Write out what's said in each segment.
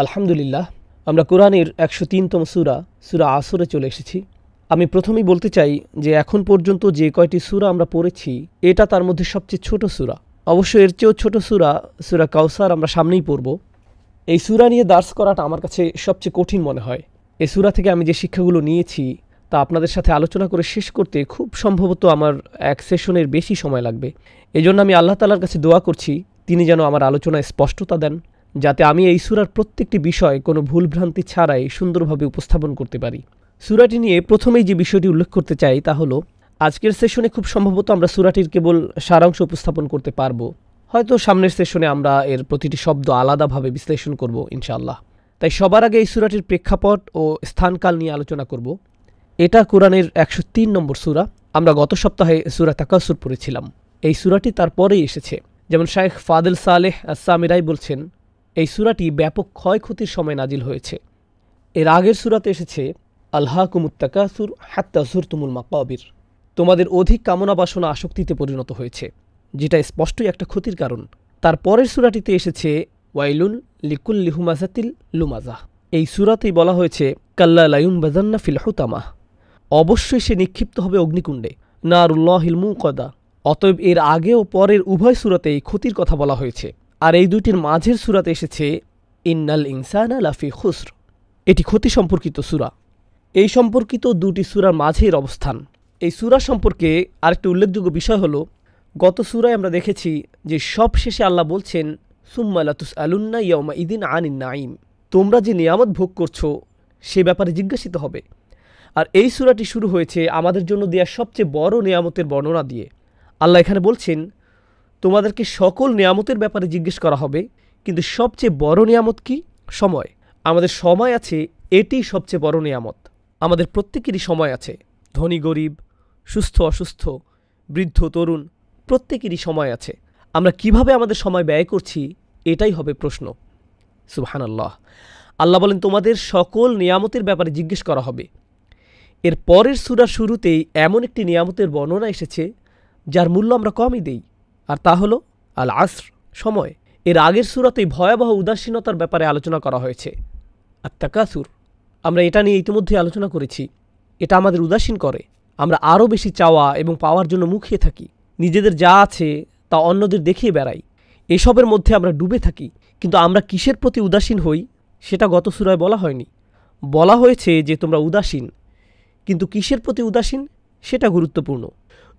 আলহামদুলিল্লাহ, আমরা কোরআনের ১০৩তম সূরা সূরা আসরে চলে এসেছি। আমি প্রথমেই বলতে চাই যে এখন পর্যন্ত যে কয়টি সূরা আমরা পড়েছি এটা তার মধ্যে সবচেয়ে ছোট সূরা। অবশ্য এর চেয়েও ছোট সূরা সূরা কাউসার আমরা সামনেই পড়ব। এই সূরা নিয়ে দার্স করাটা আমার কাছে সবচেয়ে কঠিন মনে হয়। এই সূরা থেকে আমি যে শিক্ষাগুলো নিয়েছি তা আপনাদের সাথে আলোচনা করে শেষ করতে খুব সম্ভবত আমার এক সেশনের বেশি সময় লাগবে। এজন্য আমি আল্লাহ তাআলার কাছে দোয়া করছি তিনি যেন আমার আলোচনায় স্পষ্টতা দেন, যাতে আমি এই সূরার প্রত্যেকটি বিষয় কোনো ভুলভ্রান্তি ছাড়াই সুন্দরভাবে উপস্থাপন করতে পারি। সূরাটি নিয়ে প্রথমেই যে বিষয়টি উল্লেখ করতে চাই তা হলো, আজকের সেশনে খুব সম্ভবত আমরা সূরাটির কেবল সারাংশ উপস্থাপন করতে পারবো। হয়তো সামনের সেশনে আমরা এর প্রতিটি শব্দ আলাদাভাবে বিশ্লেষণ করব ইনশাআল্লাহ। তাই সবার আগে এই সূরাটির প্রেক্ষাপট ও স্থানকাল নিয়ে আলোচনা করব। এটা কোরআনের ১০৩ নম্বর সূরা। আমরা গত সপ্তাহে সূরা তাকাসুর পড়েছিলাম। এই সূরাটি তারপরেই এসেছে। যেমন শাইখ ফাদেল সালেহ আস-সামিরাই বলছেন, এই সূরাটি ব্যাপক ক্ষয়ক্ষতির সময় নাজিল হয়েছে। এর আগের সূরাতে এসেছে আলহাকুমুত তাকাসুর হাত্তা যুরতুমুল মাকাবির, তোমাদের অধিক কামনা বাসনা আসক্তিতে পরিণত হয়েছে, যেটা স্পষ্টই একটা ক্ষতির কারণ। তারপরের সূরাটিতে এসেছে ওয়াইলুন লিকুল্লি হুমাজাতিল লুমাজাহ। এই সূরাতেই বলা হয়েছে কাল্লা লায়ুনবাযান্না ফিল হুতামাহ, অবশ্যই সে নিক্ষিপ্ত হবে অগ্নিকুণ্ডে, নারুল্লাহিল মুকাদা। অতএব এর আগে ও পরের উভয় সূরাতেই ক্ষতির কথা বলা হয়েছে। আর এই দুইটির মাঝের সূরাতে এসেছে ইন্নাল ইনসানা লাফি খুসর, এটি ক্ষতি সম্পর্কিত সূরা। এই সম্পর্কিত দুটি সূরার মাঝের অবস্থান। এই সূরা সম্পর্কে আরেকটি উল্লেখযোগ্য বিষয় হলো, গত সূরায় আমরা দেখেছি যে সব শেষে আল্লাহ বলছেন সুম্মা লাতুসআলুন্না ইয়াওমা ইদিন আনিন নাঈম, তোমরা যে নিয়ামত ভোগ করছো সে ব্যাপারে জিজ্ঞাসিত হবে। আর এই সূরাটি শুরু হয়েছে আমাদের জন্য দেয়া সবচেয়ে বড় নিয়ামতের বর্ণনা দিয়ে। আল্লাহ এখানে বলছেন তোমাদেরকে সকল নিয়ামতের ব্যাপারে জিজ্ঞেস করা হবে, কিন্তু সবচেয়ে বড় নিয়ামত কি? সময়। আমাদের সময় আছে, এটি সবচেয়ে বড় নিয়ামত। আমাদের প্রত্যেকেরই সময় আছে, ধনী গরিব, সুস্থ অসুস্থ, বৃদ্ধ তরুণ, প্রত্যেকেরই সময় আছে। আমরা কিভাবে আমাদের সময় ব্যয় করছি এটাই হবে প্রশ্ন। সুবহানাল্লাহ। আল্লাহ বলেন তোমাদের সকল নিয়ামতের ব্যাপারে জিজ্ঞেস করা হবে। এর পরের সূরার শুরুতেই এমন একটি নিয়ামতের বর্ণনা এসেছে যার মূল্য আমরা কমই দেই, আর তা হলো আল আসর, সময়। এর আগের সূরাতেই ভয়াবহ উদাসীনতার ব্যাপারে আলোচনা করা হয়েছে, আর তাকাসুর। আমরা এটা নিয়ে ইতিমধ্যে আলোচনা করেছি। এটা আমাদের উদাসীন করে। আমরা আরও বেশি চাওয়া এবং পাওয়ার জন্য মুখিয়ে থাকি। নিজেদের যা আছে তা অন্যদের দেখিয়ে বেড়াই। এসবের মধ্যে আমরা ডুবে থাকি। কিন্তু আমরা কিসের প্রতি উদাসীন হই সেটা গত সূরায় বলা হয়নি। বলা হয়েছে যে তোমরা উদাসীন, কিন্তু কিসের প্রতি উদাসীন সেটা গুরুত্বপূর্ণ।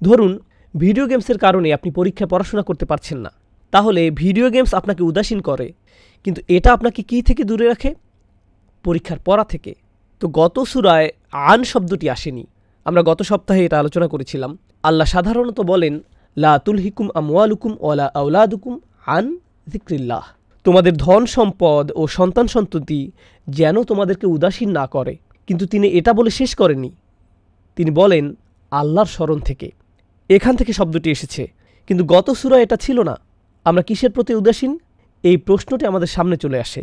ধরুন ভিডিও গেমসের কারণে আপনি পরীক্ষায় পড়াশোনা করতে পারছেন না, তাহলে ভিডিও গেমস আপনাকে উদাসীন করে, কিন্তু এটা আপনাকে কি থেকে দূরে রাখে? পরীক্ষার পড়া থেকে। তো গত সূরায় আন শব্দটি আসেনি। আমরা গত সপ্তাহে এটা আলোচনা করেছিলাম। আল্লাহ সাধারণত বলেন লা তুলহিকুম আমওয়ালুকুম ওয়ালা আওলাদুকুম আন যিকরিল্লাহ, তোমাদের ধন সম্পদ ও সন্তান সন্ততি যেন তোমাদেরকে উদাসীন না করে। কিন্তু তিনি এটা বলে শেষ করেননি, তিনি বলেন আল্লাহর স্মরণ থেকে। এখান থেকে শব্দটি এসেছে, কিন্তু গত সূরায় এটা ছিল না। আমরা কিসের প্রতি উদাসীন? এই প্রশ্নটি আমাদের সামনে চলে আসে।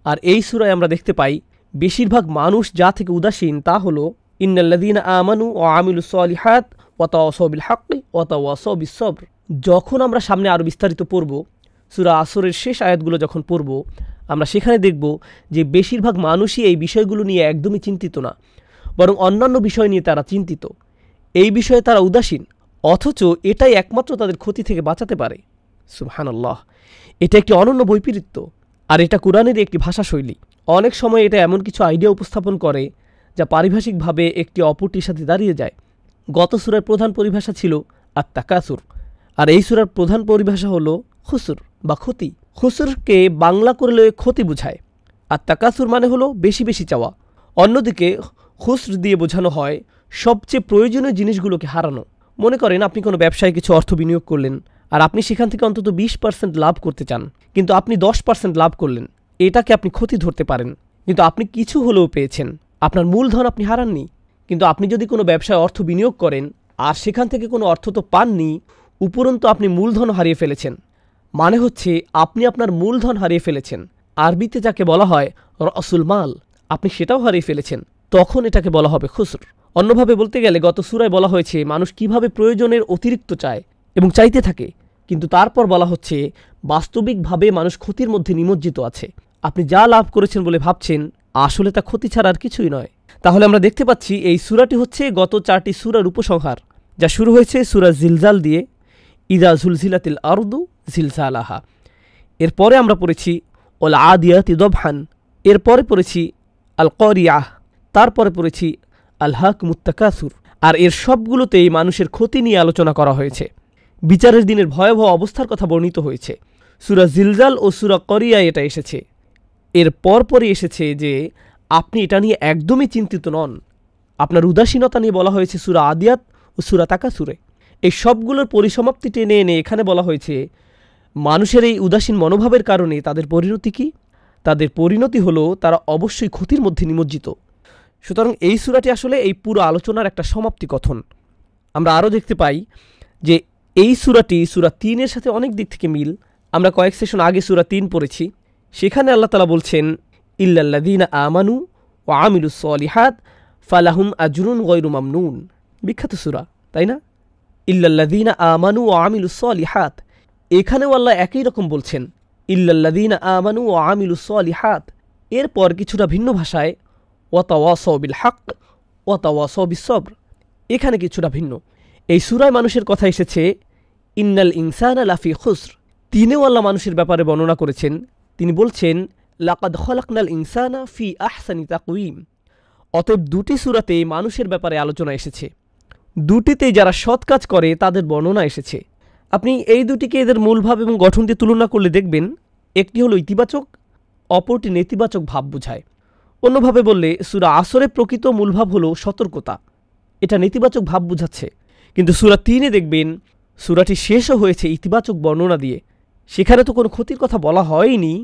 আর এই সূরায় আমরা দেখতে পাই বেশিরভাগ মানুষ যা থেকে উদাসীন তা হলো ইন্নাল্লাযীনা আমানু ওয়া আমিলুস সলিহাত ওয়া তাওয়াসাউ বিল হাক্কি ওয়া তাওয়াসাউ বিস সবর। যখন আমরা সামনে আরও বিস্তারিত পড়ব, সূরা আসরের শেষ আয়াতগুলো যখন পড়ব, আমরা সেখানে দেখব যে বেশিরভাগ মানুষই এই বিষয়গুলো নিয়ে একদমই চিন্তিত না, বরং অন্যান্য বিষয় নিয়ে তারা চিন্তিত। এই বিষয়ে তারা উদাসীন, অথচ এটাই একমাত্র তাদের ক্ষতি থেকে বাঁচাতে পারে। সুবহানাল্লাহ। এটা একটি অনন্য বৈপরীত্য, আর এটা কোরআনের একটি ভাষাশৈলী। অনেক সময় এটা এমন কিছু আইডিয়া উপস্থাপন করে যা পারিভাষিকভাবে একটি অপরটির সাথে দাঁড়িয়ে যায়। গত সূরার প্রধান পরিভাষা ছিল আত তাকাসুর, আর এই সূরার প্রধান পরিভাষা হলো খুসুর বা ক্ষতি। খুসুরকে বাংলা করলে ক্ষতি বোঝায়, আর তাকাসুর মানে হলো বেশি বেশি চাওয়া। অন্যদিকে খুসর দিয়ে বোঝানো হয় সবচেয়ে প্রয়োজনীয় জিনিসগুলোকে হারানো। মনে করেন আপনি কোনো ব্যবসায় কিছু অর্থ বিনিয়োগ করলেন, আর আপনি সেখান থেকে অন্তত 20% লাভ করতে চান, কিন্তু আপনি 10% লাভ করলেন। এটাকে আপনি ক্ষতি ধরতে পারেন, কিন্তু আপনি কিছু হলেও পেয়েছেন। আপনার মূলধন আপনি হারাননি। কিন্তু আপনি যদি কোনো ব্যবসায় অর্থ বিনিয়োগ করেন আর সেখান থেকে কোনো অর্থ তো পাননি, উপরন্তু আপনি মূলধন হারিয়ে ফেলেছেন। মানে হচ্ছে আপনি আপনার মূলধন হারিয়ে ফেলেছেন। আরবিতে যাকে বলা হয় রাসুল মাল, আপনি সেটাও হারিয়ে ফেলেছেন। তখন এটাকে বলা হবে খুসর। অন্যভাবে বলতে গেলে গত সূরায় বলা হয়েছে মানুষ কিভাবে প্রয়োজনের অতিরিক্ত চায় এবং চাইতে থাকে, কিন্তু তারপর বলা হচ্ছে বাস্তবিকভাবে মানুষ ক্ষতির মধ্যে নিমজ্জিত আছে। আপনি যা লাভ করেছেন বলে ভাবছেন, আসলে তা ক্ষতি ছাড়া আর কিছুই নয়। তাহলে আমরা দেখতে পাচ্ছি এই সূরাটি হচ্ছে গত 4টি সূরার উপসংহার, যা শুরু হয়েছে সূরা জিলজাল দিয়ে, ইদা জুলজিলাতিল আরদু জিলজালাহা। এরপরে আমরা পড়েছি ওল আদিয়াতি দবহান, এরপরে পড়েছি আল করিয়াহ, তারপরে পড়েছি আল হাকুমুত তাকাসুর। আর এর সবগুলোতেই মানুষের ক্ষতি নিয়ে আলোচনা করা হয়েছে, বিচারের দিনের ভয়াবহ অবস্থার কথা বর্ণিত হয়েছে। সূরা জিলজাল ও সূরা করিয়া এটা এসেছে। এর পরপরই এসেছে যে আপনি এটা নিয়ে একদমই চিন্তিত নন, আপনার উদাসীনতা নিয়ে বলা হয়েছে সূরা আদিয়াত ও সূরা তাকাসুরে। এই সবগুলোর পরিসমাপ্তি টেনে এনে এখানে বলা হয়েছে মানুষের এই উদাসীন মনোভাবের কারণে তাদের পরিণতি কি? তাদের পরিণতি হলো তারা অবশ্যই ক্ষতির মধ্যে নিমজ্জিত। সুতরাং এই সূরাটি আসলে এই পুরো আলোচনার একটা সমাপ্তি কথন। আমরা আরও দেখতে পাই যে এই সূরাটি সূরা 3-এর সাথে অনেক দিক থেকে মিল। আমরা কয়েক সেশন আগে সূরা 3 পড়েছি, সেখানে আল্লাহ তাআলা বলছেন ইল্লাল্লাযীনা আমানু ওয়া আমিলুস সলিহাত ফালাহুম আজরুন গায়রু মামনুন। বিখ্যাত সূরা, তাই না? ইল্লাল্লাযীনা আমানু ওয়া আমিলুস সলিহাত, এখানেও আল্লাহ একই রকম বলছেন ইল্লাল্লাযীনা আমানু ওয়া আমিলুস সলিহাত। এরপর কিছুটা ভিন্ন ভাষায় ওয়াতাওয়াসাউ বিল হক ওয়াতাওয়াসাউ বিস সবর, এখানে কিছুটা ভিন্ন। এই সূরায় মানুষের কথা এসেছে ইন্নাল ইনসানা লাফি খুসর। তিনিও আল্লাহ মানুষের ব্যাপারে বর্ণনা করেছেন, তিনি বলছেন লাকাদ খলাকনাল ইনসানা ফি আহসানি তাকওয়িম। অতএব দুটি সূরাতে মানুষের ব্যাপারে আলোচনা এসেছে, দুটিতেই যারা সৎ কাজ করে তাদের বর্ণনা এসেছে। আপনি এই দুটিকে এদের মূলভাব এবং গঠন দিয়ে তুলনা করলে দেখবেন একটি হলো ইতিবাচক, অপরটি নেতিবাচক ভাব বোঝায়। অন্যভাবে বললে সূরা আসরে প্রকৃত মূলভাব হলো সতর্কতা, এটা নেতিবাচক ভাব বোঝাচ্ছে। কিন্তু সূরা 3-এ দেখবেন সূরাটি শেষও হয়েছে ইতিবাচক বর্ণনা দিয়ে। সেখানে তো কোনো ক্ষতির কথা বলা হয়নি,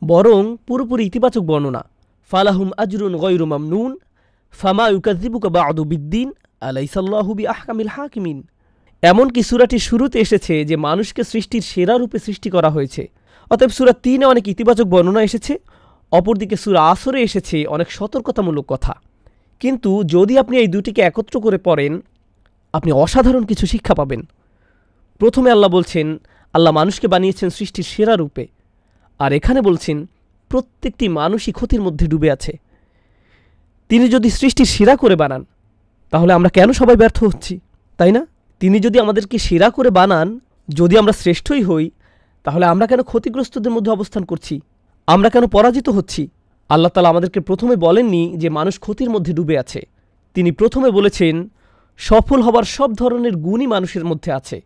বরং পুরোপুরি ইতিবাচক বর্ণনা। ফালাহুম আজরুন গায়রু মামনুন ফামা ইউকাযযিবুকা বা'দু বিদ্দিন আলাইসাল্লাহু বিআহকামিল হাকিমিন। এমনকি সূরাটির শুরুতে এসেছে যে মানুষকে সৃষ্টির সেরা রূপে সৃষ্টি করা হয়েছে। অতএব সূরা 3-এ অনেক ইতিবাচক বর্ণনা এসেছে, অপরদিকে সূরা আসরে এসেছে অনেক সতর্কতামূলক কথা। কিন্তু যদি আপনি এই দুটিকে একত্র করে পড়েন, আপনি অসাধারণ কিছু শিক্ষা পাবেন। প্রথমে আল্লাহ বলছেন আল্লাহ মানুষকে বানিয়েছেন সৃষ্টির সেরা রূপে, আর এখানে বলছেন প্রত্যেকটি মানুষই ক্ষতির মধ্যে ডুবে আছে। তিনি যদি সৃষ্টির সেরা করে বানান, তাহলে আমরা কেন সবাই ব্যর্থ হচ্ছি, তাই না? তিনি যদি আমাদেরকে সেরা করে বানান, যদি আমরা শ্রেষ্ঠই হই, তাহলে আমরা কেন ক্ষতিগ্রস্তদের মধ্যে অবস্থান করছি, আমরা কেন পরাজিত হচ্ছি? আল্লাহ তাআলা আমাদেরকে প্রথমে বলেননি যে মানুষ ক্ষতির মধ্যে ডুবে আছে, তিনি প্রথমে বলেছেন সফল হবার সব ধরনের গুণই মানুষের মধ্যে আছে,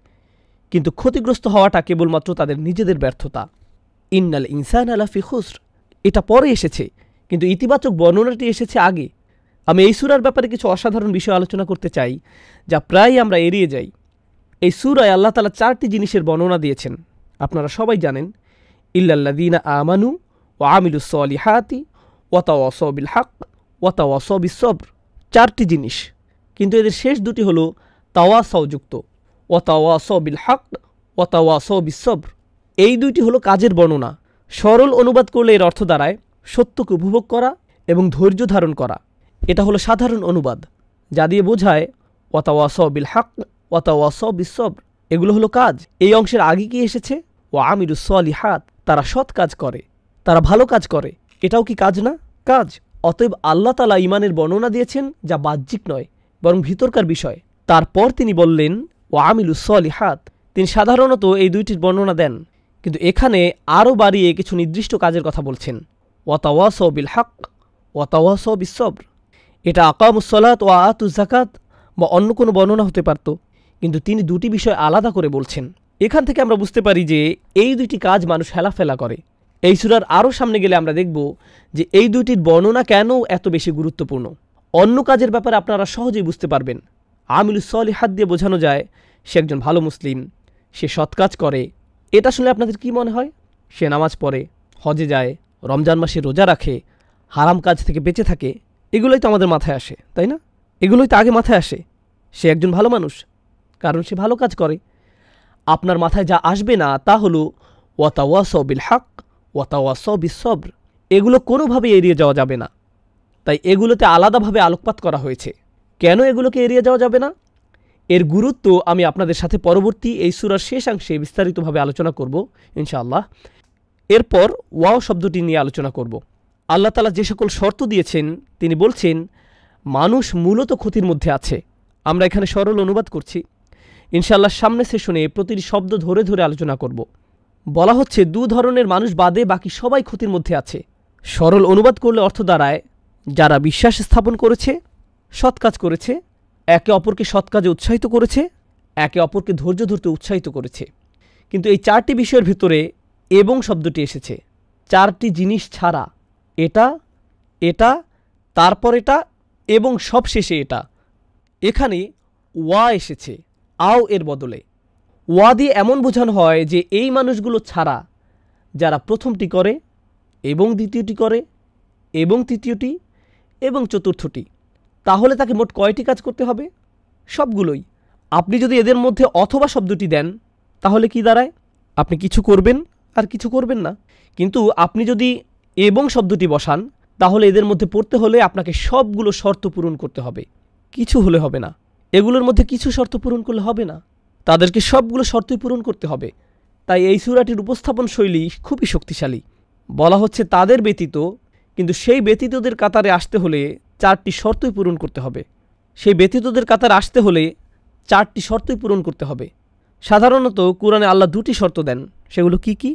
কিন্তু ক্ষতিগ্রস্ত হওয়াটা কেবলমাত্র তাদের নিজেদের ব্যর্থতা। ইন্নাল ইনসানা লাফি খুসর, এটা পরে এসেছে, কিন্তু ইতিবাচক বর্ণনাটি এসেছে আগে। আমি এই সূরার ব্যাপারে কিছু অসাধারণ বিষয় আলোচনা করতে চাই, যা প্রায় আমরা এড়িয়ে যাই। এই সূরায় আল্লাহ তাআলা 4টি জিনিসের বর্ণনা দিয়েছেন, আপনারা সবাই জানেন। ইল্লাল্লাযীনা আমানু ওয়া আমিলুস সলিহাতি ওয়াতাওয়াসাউ বিল হক ওয়াতাওয়াসাউ বিস সবর, 4টি জিনিস। কিন্তু এদের শেষ দুটি হলো তাওয়াসাউ যুক্ত, ওয়াতাওয়াসাউ বিল হক ওয়াতাওয়াসাউ বিস সবর। এই দুইটি হলো কাজের বর্ণনা। সরল অনুবাদ করলে এর অর্থ দাঁড়ায় সত্যকে উপভোগ করা এবং ধৈর্য ধারণ করা। এটা হলো সাধারণ অনুবাদ, যা দিয়ে বোঝায় ওয়াতাওয়াসাউ বিল হক ওয়াতাওয়াসাউ বিস সবর, এগুলো হলো কাজ। এই অংশের আগে কি এসেছে? ওয়া আমিলুস সলিহাত, তারা সৎ কাজ করে, তারা ভালো কাজ করে। এটাও কি কাজ না? কাজ। অতএব আল্লাহ তাআলা ঈমানের বর্ণনা দিয়েছেন যা বাহ্যিক নয়, বরং ভিতরকার বিষয়। তারপর তিনি বললেন ওয়া আমিলুস সলিহাত, তিনি সাধারণত এই দুইটির বর্ণনা দেন, কিন্তু এখানে আরও বাড়িয়ে কিছু নির্দিষ্ট কাজের কথা বলছেন। ওয়াতাওয়াসাউ বিল হক ওয়াতাওয়াসাউ বিস সবর, এটা আকামুস সালাত ওয়া আতুজ যাকাত বা অন্য কোনো বর্ণনা হতে পারত, কিন্তু তিনি দুটি বিষয় আলাদা করে বলছেন। এখান থেকে আমরা বুঝতে পারি যে এই দুইটি কাজ মানুষ হেলাফেলা করে। এই সূরার আরও সামনে গেলে আমরা দেখব যে এই দুইটির বর্ণনা কেন এত বেশি গুরুত্বপূর্ণ। অন্য কাজের ব্যাপারে আপনারা সহজেই বুঝতে পারবেন। আমিলুস সলিহাত দিয়ে বোঝানো যায় সে একজন ভালো মুসলিম, সে সৎ কাজ করে। এটা শুনলে আপনাদের কি মনে হয়? সে নামাজ পড়ে, হজে যায়, রমজান মাসে রোজা রাখে, হারাম কাজ থেকে বেঁচে থাকে। এগুলোই তো আমাদের মাথায় আসে, তাই না? এগুলোই তো আগে মাথায় আসে। সে একজন ভালো মানুষ, কারণ সে ভালো কাজ করে। আপনার মাথায় যা আসবে না তা হলো ওয়াতাওয়াসাউ বিল হক ওয়াতাওয়াসাউ বিস সবর। এগুলো কোনোভাবেই এড়িয়ে যাওয়া যাবে না। তাই এগুলোতে আলাদাভাবে আলোকপাত করা হয়েছে। কেন এগুলোকে এড়িয়ে যাওয়া যাবে না? এর গুরুত্ব আমি আপনাদের সাথে পরবর্তী এই সূরার শেষাংশে বিস্তারিতভাবে আলোচনা করব ইনশাআল্লাহ। এরপর ওয়াও শব্দটি নিয়ে আলোচনা করব। আল্লাহ তাআলা যে সকল শর্ত দিয়েছেন, তিনি বলছেন মানুষ মূলত ক্ষতির মধ্যে আছে। আমরা এখানে সরল অনুবাদ করছি, ইনশাআল্লাহ সামনে সেশনে প্রতিটি শব্দ ধরে ধরে আলোচনা করব। বলা হচ্ছে 2 ধরনের মানুষ বাদে বাকি সবাই ক্ষতির মধ্যে আছে। সরল অনুবাদ করলে অর্থ দাঁড়ায় যারা বিশ্বাস স্থাপন করেছে, সৎ কাজ করেছে, একে অপরকে সৎ কাজে উৎসাহিত করেছে, একে অপরকে ধৈর্য ধরতে উৎসাহিত করেছে। কিন্তু এই 4টি বিষয়ের ভিতরে এবং শব্দটি এসেছে 4টি জিনিস ছাড়া, এটা, এটা, তারপর এটা এবং সবশেষে এটা। এখানে ওয়া এসেছে আও এর বদলে। ওয়া দিয়ে এমন বোঝানো হয় যে এই মানুষগুলো ছাড়া যারা প্রথমটি করে এবং দ্বিতীয়টি করে এবং তৃতীয়টি এবং চতুর্থটি, তাহলে তাকে মোট কয়টি কাজ করতে হবে? সবগুলোই। আপনি যদি এদের মধ্যে অথবা শব্দটি দেন তাহলে কি দাঁড়ায়? আপনি কিছু করবেন আর কিছু করবেন না। কিন্তু আপনি যদি এবং শব্দটি বসান তাহলে এদের মধ্যে পড়তে হলে আপনাকে সবগুলো শর্ত পূরণ করতে হবে, কিছু হলে হবে না। এগুলোর মধ্যে কিছু শর্ত পূরণ করলে হবে না, তাদেরকে সবগুলো শর্তই পূরণ করতে হবে। তাই এই সূরাটির উপস্থাপন শৈলী খুবই শক্তিশালী। বলা হচ্ছে তাদের ব্যতীত, কিন্তু সেই ব্যতীতদের কাতারে আসতে হলে 4টি শর্তই পূরণ করতে হবে। সেই ব্যতীতদের কাতারে আসতে হলে 4টি শর্তই পূরণ করতে হবে। সাধারণত কোরআনে আল্লাহ 2টি শর্ত দেন, সেগুলো কি কি?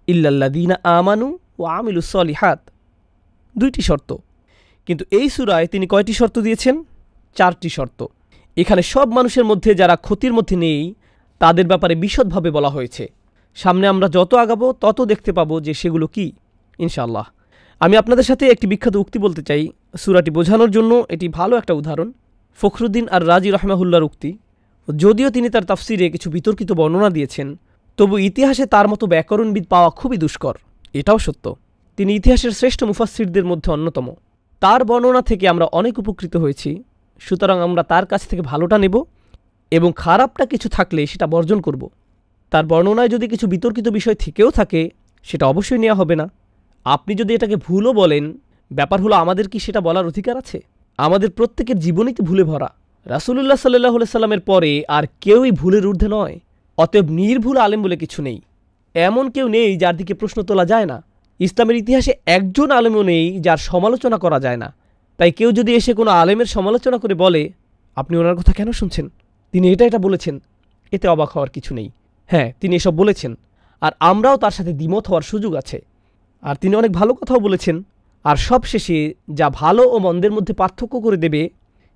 ইল্লাল্লাযীনা আমানু ওয়া আমিলুস সলিহাত, 2টি শর্ত। কিন্তু এই সূরায় তিনি কয়টি শর্ত দিয়েছেন? 4টি শর্ত। এখানে সব মানুষের মধ্যে যারা ক্ষতির মধ্যে নেই তাদের ব্যাপারে বিশদভাবে বলা হয়েছে। সামনে আমরা যত আগাবো তত দেখতে পাবো যে সেগুলো কি, ইনশাআল্লাহ। আমি আপনাদের সাথে একটি বিখ্যাত উক্তি বলতে চাই সূরাটি বোঝানোর জন্য। এটি ভালো একটা উদাহরণ, ফখরুদ্দিন আর রাজি রাহমাহুল্লাহর উক্তি। যদিও তিনি তার তাফসিরে কিছু বিতর্কিত বর্ণনা দিয়েছেন, তবু ইতিহাসে তার মতো ব্যাকরণবিদ পাওয়া খুবই দুষ্কর, এটাও সত্য। তিনি ইতিহাসের শ্রেষ্ঠ মুফাসসিরদের মধ্যে অন্যতম। তার বর্ণনা থেকে আমরা অনেক উপকৃত হয়েছি, সুতরাং আমরা তার কাছ থেকে ভালোটা নেব এবং খারাপটা কিছু থাকলে সেটা বর্জন করব। তার বর্ণনায় যদি কিছু বিতর্কিত বিষয় থেকেও থাকে সেটা অবশ্যই নেওয়া হবে না। আপনি যদি এটাকে ভুলও বলেন, ব্যাপার হলো আমাদের কি সেটা বলার অধিকার আছে? আমাদের প্রত্যেকের জীবনই তো ভুলে ভরা। রাসূলুল্লাহ সাল্লাল্লাহু আলাইহি সাল্লামের পরে আর কেউই ভুলের ঊর্ধ্বে নয়। অতএব নির্ভুল আলেম বলে কিছু নেই, এমন কেউ নেই যার দিকে প্রশ্ন তোলা যায় না। ইসলামের ইতিহাসে একজন আলেমও নেই যার সমালোচনা করা যায় না। তাই কেউ যদি এসে কোনো আলেমের সমালোচনা করে বলে আপনি ওনার কথা কেন শুনছেন, তিনি এটা বলেছেন, এতে অবাক হওয়ার কিছু নেই। হ্যাঁ, তিনি এসব বলেছেন আর আমরাও তার সাথে দ্বিমত হওয়ার সুযোগ আছে। আর তিনি অনেক ভালো কথাও বলেছেন। আর সবশেষে যা ভালো ও মন্দের মধ্যে পার্থক্য করে দেবে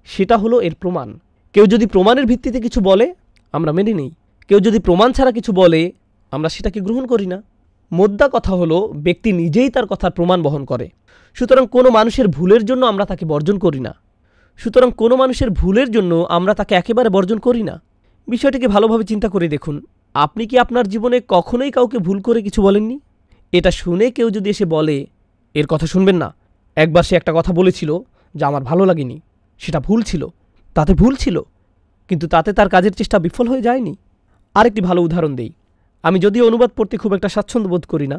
সেটা হলো এর প্রমাণ। কেউ যদি প্রমাণের ভিত্তিতে কিছু বলে আমরা মেনে নিই, কেউ যদি প্রমাণ ছাড়া কিছু বলে আমরা সেটাকে গ্রহণ করি না। মোদ্দা কথা হলো ব্যক্তি নিজেই তার কথার প্রমাণ বহন করে। সুতরাং কোনো মানুষের ভুলের জন্য আমরা তাকে বর্জন করি না। একেবারে বর্জন করি না। বিষয়টিকে ভালোভাবে চিন্তা করে দেখুন, আপনি কি আপনার জীবনে কখনোই কাউকে ভুল করে কিছু বলেননি? এটা শুনে কেউ যদি এসে বলে এর কথা শুনবেন না, একবার সে একটা কথা বলেছিল যা আমার ভালো লাগেনি, সেটা ভুল ছিল, তাতে ভুল ছিল, কিন্তু তাতে তার কাজের চেষ্টা বিফল হয়ে যায়নি। আরেকটি ভালো উদাহরণ দেই। আমি যদিও অনুবাদ পড়তে খুব একটা স্বাচ্ছন্দ্য বোধ করি না,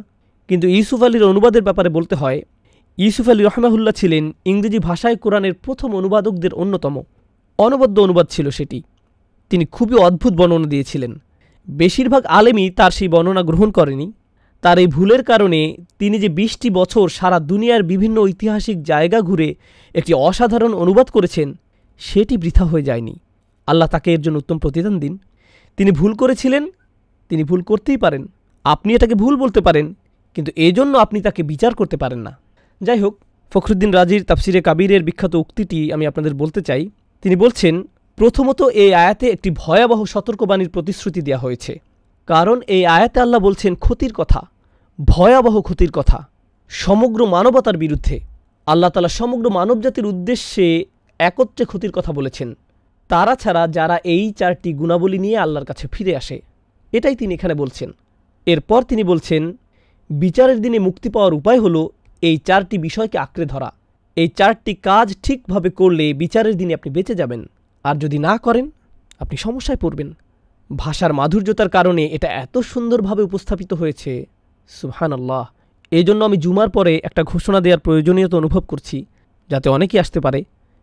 কিন্তু ইউসুফ আলীর অনুবাদের ব্যাপারে বলতে হয়, ইউসুফ আলী রাহমাহুল্লাহ ছিলেন ইংরেজি ভাষায় কোরআনের প্রথম অনুবাদকদের অন্যতম। অনবদ্য অনুবাদ ছিল সেটি। তিনি খুবই অদ্ভুত বর্ণনা দিয়েছিলেন। বেশিরভাগ আলেমই তার সেই বর্ণনা গ্রহণ করেনি। তার এই ভুলের কারণে তিনি যে 20টি বছর সারা দুনিয়ার বিভিন্ন ঐতিহাসিক জায়গা ঘুরে একটি অসাধারণ অনুবাদ করেছেন সেটি বৃথা হয়ে যায়নি। আল্লাহ তাকে এর জন্য উত্তম প্রতিদান দিন। তিনি ভুল করেছিলেন, তিনি ভুল করতেই পারেন। আপনি এটাকে ভুল বলতে পারেন, কিন্তু এজন্য আপনি তাকে বিচার করতে পারেন না। যাই হোক, ফখরুদ্দিন রাজির তাফসিরে কাবিরের বিখ্যাত উক্তিটি আমি আপনাদের বলতে চাই। তিনি বলছেন, প্রথমত এই আয়াতে একটি ভয়াবহ সতর্কবাণীর প্রতিশ্রুতি দেওয়া হয়েছে। কারণ এই আয়াতে আল্লাহ বলছেন ক্ষতির কথা, ভয়াবহ ক্ষতির কথা, সমগ্র মানবতার বিরুদ্ধে। আল্লাহ তাআলা সমগ্র মানবজাতির উদ্দেশ্যে একত্রে ক্ষতির কথা বলেছেন, তারা ছাড়া যারা এই 4টি গুণাবলী নিয়ে আল্লাহর কাছে ফিরে আসে। এটাই তিনি এখানে বলছেন। এরপর তিনি বলছেন, বিচারের দিনে মুক্তি পাওয়ার উপায় হলো এই 4টি বিষয়কে আঁকড়ে ধরা। এই 4টি কাজ ঠিকভাবে করলে বিচারের দিনে আপনি বেঁচে যাবেন, আর যদি না করেন আপনি সমস্যায় পড়বেন। ভাষার মাধুর্যতার কারণে এটা এত সুন্দরভাবে উপস্থাপিত হয়েছে, সুবহানাল্লাহ। এই জন্য আমি জুমার পরে একটা ঘোষণা দেওয়ার প্রয়োজনীয়তা অনুভব করছি, যাতে অনেকেই আসতে পারে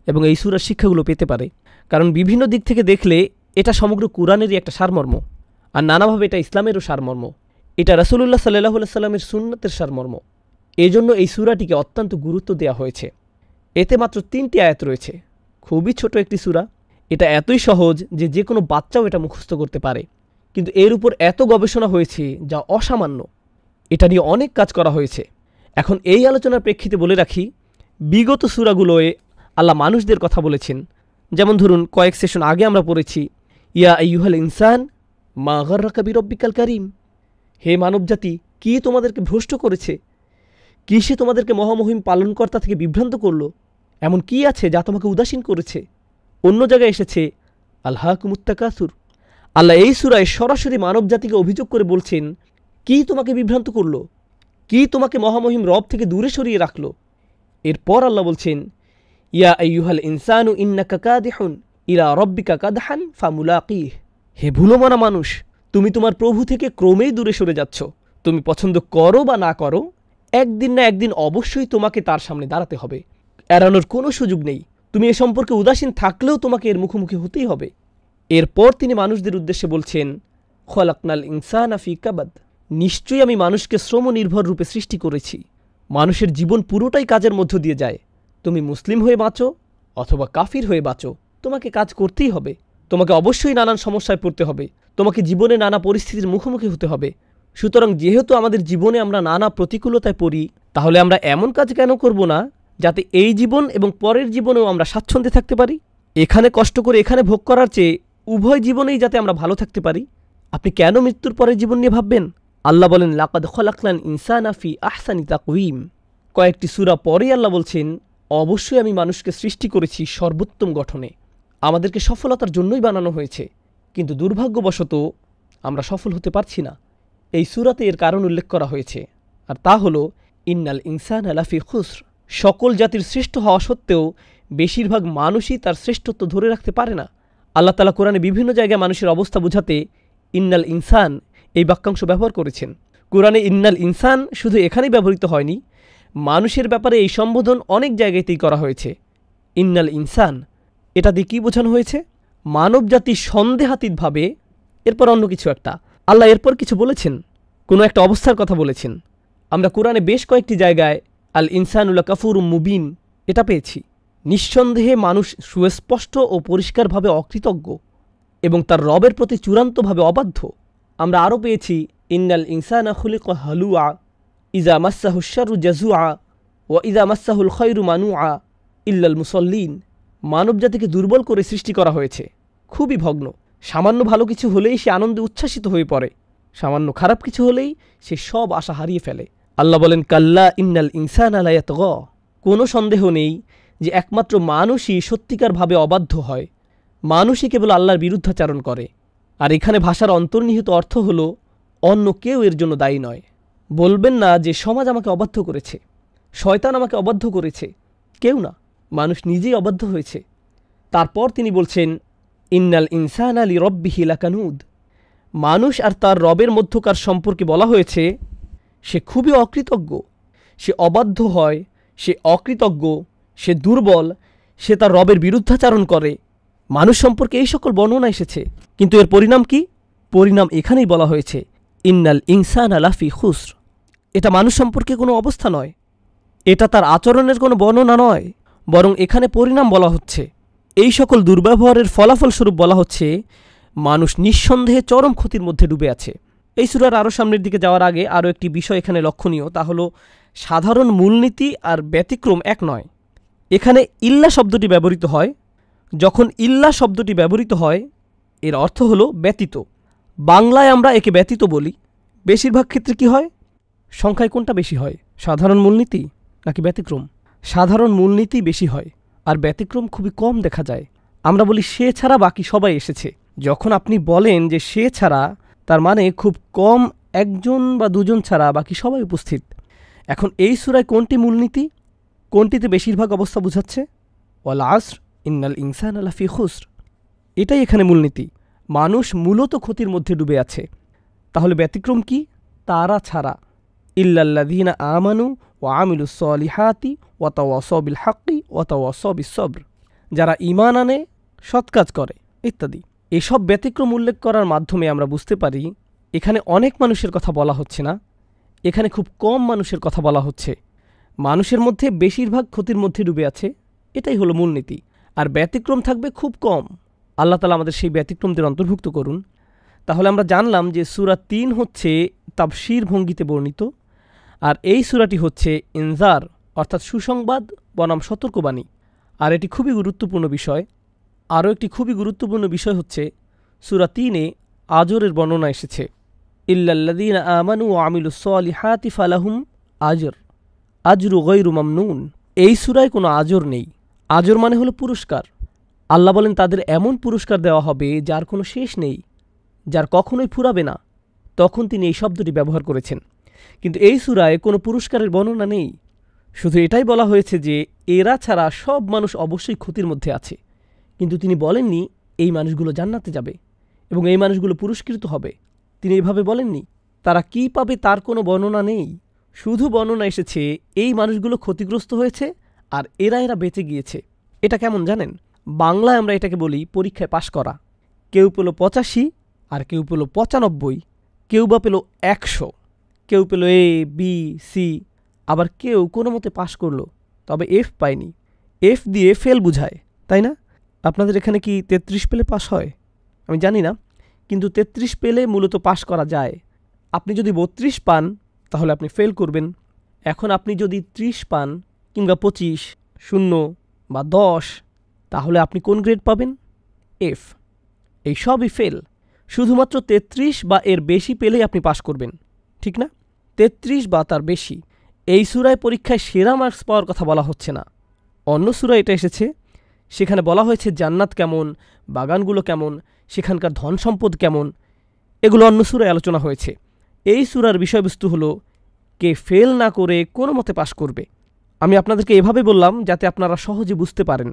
এবং এই সূরার শিক্ষাগুলো পেতে পারে। কারণ বিভিন্ন দিক থেকে দেখলে এটা সমগ্র কোরআনেরই একটা সারমর্ম, আর নানাভাবে এটা ইসলামেরও সারমর্ম। এটা রাসূলুল্লাহ সাল্লাল্লাহু আলাইহি সাল্লামের সুন্নতের সারমর্ম। এজন্য এই সূরাটিকে অত্যন্ত গুরুত্ব দেওয়া হয়েছে। এতে মাত্র 3টি আয়াত রয়েছে, খুবই ছোট একটি সূরা। এটা এতই সহজ যে যে কোনো বাচ্চাও এটা মুখস্থ করতে পারে, কিন্তু এর উপর এত গবেষণা হয়েছে যা অসামান্য। এটা নিয়ে অনেক কাজ করা হয়েছে। এখন এই আলোচনার প্রেক্ষিতে বলে রাখি, বিগত সূরাগুলোয় আল্লাহ মানুষদের কথা বলেছেন। যেমন ধরুন, কয়েক সেশন আগে আমরা পড়েছি, ইয়া আইয়ুহাল ইনসান মা গাররাকা বিরব্বিকাল কারীম, হে মানবজাতি, কি তোমাদেরকে ভ্রষ্ট করেছে, কি সে তোমাদেরকে মহামহিম পালনকর্তা থেকে বিভ্রান্ত করল, এমন কি আছে যা তোমাকে উদাসীন করেছে। অন্য জায়গায় এসেছে আলহাকুমুত তাকাসুর। আল্লাহ এই সূরায় সরাসরি মানবজাতিকে অভিযোগ করে বলছেন, কি তোমাকে বিভ্রান্ত করল, কি তোমাকে মহামহিম রব থেকে দূরে সরিয়ে রাখল। এরপর আল্লাহ বলছেন, ইয়া আইয়ুহাল ইনসানু ইন্নাকা কাদিহুন ইলা রব্বিকা কাদহান ফামুলাকিহ, হে ভুলোমানা মানুষ, তুমি তোমার প্রভু থেকে ক্রমেই দূরে সরে যাচ্ছ। তুমি পছন্দ করো বা না করো, একদিন না একদিন অবশ্যই তোমাকে তার সামনে দাঁড়াতে হবে, এড়ানোর কোনো সুযোগ নেই। তুমি এ সম্পর্কে উদাসীন থাকলেও তোমাকে এর মুখোমুখি হতেই হবে। এরপর তিনি মানুষদের উদ্দেশ্যে বলছেন, খলাকনাল ইনসানা ফি কাবাদ, নিশ্চয়ই আমি মানুষকে শ্রমনির্ভর রূপে সৃষ্টি করেছি। মানুষের জীবন পুরোটাই কাজের মধ্য দিয়ে যায়। তুমি মুসলিম হয়ে বাঁচো অথবা কাফির হয়ে বাঁচো, তোমাকে কাজ করতেই হবে। তোমাকে অবশ্যই নানান সমস্যায় পড়তে হবে, তোমাকে জীবনে নানা পরিস্থিতির মুখোমুখি হতে হবে। সুতরাং যেহেতু আমাদের জীবনে আমরা নানা প্রতিকূলতায় পড়ি, তাহলে আমরা এমন কাজ কেন করব না যাতে এই জীবন এবং পরের জীবনেও আমরা স্বাচ্ছন্দ্যে থাকতে পারি। এখানে কষ্ট করে এখানে ভোগ করার চেয়ে উভয় জীবনেই যাতে আমরা ভালো থাকতে পারি। আপনি কেন মৃত্যুর পরের জীবন নিয়ে ভাববেন? আল্লাহ বলেন, লাকাদ খলাকনাল ইনসানা ফি আহসানি তাকওয়িম। কয়েকটি সূরা পরেই আল্লাহ বলছেন, অবশ্যই আমি মানুষকে সৃষ্টি করেছি সর্বোত্তম গঠনে। আমাদেরকে সফলতার জন্যই বানানো হয়েছে, কিন্তু দুর্ভাগ্যবশত আমরা সফল হতে পারছি না। এই সূরাতে এর কারণ উল্লেখ করা হয়েছে, আর তা হল ইন্নাল ইনসানা লাফি খুসর। সকল জাতির শ্রেষ্ঠ হওয়া সত্ত্বেও বেশিরভাগ মানুষই তার শ্রেষ্ঠত্ব ধরে রাখতে পারে না। আল্লাহ তাআলা কোরআনে বিভিন্ন জায়গায় মানুষের অবস্থা বোঝাতে ইন্নাল ইনসান এই বাক্যাংশ ব্যবহার করেছেন। কোরআনে ইন্নাল ইনসান শুধু এখানেই ব্যবহৃত হয়নি, মানুষের ব্যাপারে এই সম্বোধন অনেক জায়গাতেই করা হয়েছে। ইন্নাল ইনসান, এটা দিয়ে কী বোঝানো হয়েছে? মানব জাতি সন্দেহাতীতভাবে, এরপর অন্য কিছু একটা, আল্লাহ এরপর কিছু বলেছেন, কোনো একটা অবস্থার কথা বলেছেন। আমরা কোরআনে বেশ কয়েকটি জায়গায় আল ইনসানুল্লা কাফুরুম মুবিন এটা পেয়েছি। নিঃসন্দেহে মানুষ সুস্পষ্ট ও পরিষ্কারভাবে অকৃতজ্ঞ এবং তার রবের প্রতি চূড়ান্তভাবে অবাধ্য। আমরা আরও পেয়েছি ইন্নাল ইনসানা খুলিকা হালুআ ইজা মাসাহু শাররু জাজুআ ওয়া ইজা মাসাহুল খায়রু মানুআ ইল্লাল মুসল্লিন। মানবজাতিকে দুর্বল করে সৃষ্টি করা হয়েছে, খুবই ভগ্ন। সামান্য ভালো কিছু হলেই সে আনন্দে উচ্ছ্বাসিত হয়ে পড়ে, সামান্য খারাপ কিছু হলেই সে সব আশা হারিয়ে ফেলে। আল্লাহ বলেন, কাল্লা ইন্নাল ইনসানা লা ইয়াতগা। কোনো সন্দেহ নেই যে একমাত্র মানুষই সত্যিকারভাবে অবাধ্য হয়, মানুষই কেবল আল্লাহর বিরুদ্ধাচারণ করে। আর এখানে ভাষার অন্তর্নিহিত অর্থ হল, অন্য কেউ এর জন্য দায়ী নয়। বলবেন না যে সমাজ আমাকে অবাধ্য করেছে, শয়তান আমাকে অবাধ্য করেছে, কেউ না, মানুষ নিজেই অবাধ্য হয়েছে। তারপর তিনি বলছেন, ইন্নাল ইনসানা লিরব্বিহি লাকানুদ। মানুষ আর তার রবের মধ্যকার সম্পর্কে বলা হয়েছে, সে খুবই অকৃতজ্ঞ, সে অবাধ্য হয়, সে অকৃতজ্ঞ, সে দুর্বল, সে তার রবের বিরুদ্ধাচারণ করে। মানুষ সম্পর্কে এই সকল বর্ণনা এসেছে, কিন্তু এর পরিণাম কি? পরিণাম এখানেই বলা হয়েছে, ইন্নাল ইনসানা লাফি খুসর। এটা মানুষ সম্পর্কে কোনো অবস্থা নয়, এটা তার আচরণের কোনো বর্ণনা নয়, বরং এখানে পরিণাম বলা হচ্ছে। এই সকল দুর্ব্যবহারের ফলাফলস্বরূপ বলা হচ্ছে, মানুষ নিঃসন্দেহে চরম ক্ষতির মধ্যে ডুবে আছে। এই সূরার আরও সামনের দিকে যাওয়ার আগে আরও একটি বিষয় এখানে লক্ষণীয়, তা হলো সাধারণ মূলনীতি আর ব্যতিক্রম এক নয়। এখানে ইল্লা শব্দটি ব্যবহৃত হয়। যখন ইল্লা শব্দটি ব্যবহৃত হয়, এর অর্থ হলো ব্যতীত। বাংলায় আমরা একে ব্যতীত বলি। বেশিরভাগ ক্ষেত্রে কি হয়? সংখ্যায় কোনটা বেশি হয়, সাধারণ মূলনীতি নাকি ব্যতিক্রম? সাধারণ মূলনীতি বেশি হয়, আর ব্যতিক্রম খুবই কম দেখা যায়। আমরা বলি সে ছাড়া বাকি সবাই এসেছে। যখন আপনি বলেন যে সে ছাড়া, তার মানে খুব কম, একজন বা দুজন ছাড়া বাকি সবাই উপস্থিত। এখন এই সূরায় কোনটি মূলনীতি, কোনটিতে বেশিরভাগ অবস্থা বোঝাচ্ছে? ওয়াল আসর ইন্নাল ইনসানা লাফি খুসর, এটাই এখানে মূলনীতি। মানুষ মূলত ক্ষতির মধ্যে ডুবে আছে। তাহলে ব্যতিক্রম কি? তারা ছাড়া, ইল্লাল্লাযীনা আমানু ওয়া আমিলুস সলিহাতি ওয়া তাওয়াসাউ বিল হাক্কি ওয়া তাওয়াসাউ বিস সবর, যারা ঈমান আনে, সৎ কাজ করে ইত্যাদি। এসব ব্যতিক্রম উল্লেখ করার মাধ্যমে আমরা বুঝতে পারি এখানে অনেক মানুষের কথা বলা হচ্ছে না, এখানে খুব কম মানুষের কথা বলা হচ্ছে। মানুষের মধ্যে বেশিরভাগ ক্ষতির মধ্যে ডুবে আছে, এটাই হলো মূলনীতি। আর ব্যতিক্রম থাকবে খুব কম। আল্লাহ তাআলা আমাদের সেই ব্যতিক্রমদের অন্তর্ভুক্ত করুন। তাহলে আমরা জানলাম যে সূরা ৩ হচ্ছে তাফসীর ভঙ্গিতে বর্ণিত, আর এই সূরাটি হচ্ছে ইনজার অর্থাৎ সুসংবাদ বনাম সতর্কবাণী। আর এটি খুবই গুরুত্বপূর্ণ বিষয়। আরও একটি খুবই গুরুত্বপূর্ণ বিষয় হচ্ছে সূরা ৩-এ আজরের বর্ণনা এসেছে, ইল্লাল্লাযীনা আমানু ওয়া আমিলুস সলিহাতি ফালাহুম আজরু গায়রু মামনুন। এই সূরায় কোনো আজর নেই। আজর মানে হলো পুরস্কার। আল্লাহ বলেন তাদের এমন পুরস্কার দেওয়া হবে যার কোনো শেষ নেই, যার কখনোই ফুরাবে না। তখন তিনি এই শব্দটি ব্যবহার করেছেন। কিন্তু এই সূরায় কোনো পুরস্কারের বর্ণনা নেই। শুধু এটাই বলা হয়েছে যে এরা ছাড়া সব মানুষ অবশ্যই ক্ষতির মধ্যে আছে। কিন্তু তিনি বলেননি এই মানুষগুলো জান্নাতে যাবে এবং এই মানুষগুলো পুরস্কৃত হবে। তিনি এভাবে বলেননি। তারা কি পাবে তার কোনো বর্ণনা নেই। শুধু বর্ণনা এসেছে এই মানুষগুলো ক্ষতিগ্রস্ত হয়েছে আর এরা বেঁচে গিয়েছে। এটা কেমন জানেন? বাংলায় আমরা এটাকে বলি পরীক্ষায় পাশ করা। কেউ পেল 85 আর কেউ পেল 95, কেউ বা পেল 100, কেউ পেল A, B, C, আবার কেউ কোনো মতে পাশ করলো, তবে F পায়নি। F দিয়ে ফেল বুঝায়, তাই না? আপনাদের এখানে কি 33 পেলে পাশ হয়? আমি জানি না, কিন্তু 33 পেলে মূলত পাশ করা যায়। আপনি যদি 32 পান তাহলে আপনি ফেল করবেন। এখন আপনি যদি 30 পান কিংবা 25, 0 বা 10, তাহলে আপনি কোন গ্রেড পাবেন? F। এই সবই ফেল। শুধুমাত্র 33 বা এর বেশি পেলেই আপনি পাশ করবেন, ঠিক না? 33 বা তার বেশি। এই সূরায় পরীক্ষায় সেরা মার্কস পাওয়ার কথা বলা হচ্ছে না। অন্য সূরায় এটা এসেছে, সেখানে বলা হয়েছে জান্নাত কেমন, বাগানগুলো কেমন, সেখানকার ধন সম্পদ কেমন, এগুলো অন্য সূরায় আলোচনা হয়েছে। এই সূরার বিষয়বস্তু হলো কে ফেল না করে কোনো মতে পাশ করবে। আমি আপনাদেরকে এভাবে বললাম যাতে আপনারা সহজে বুঝতে পারেন।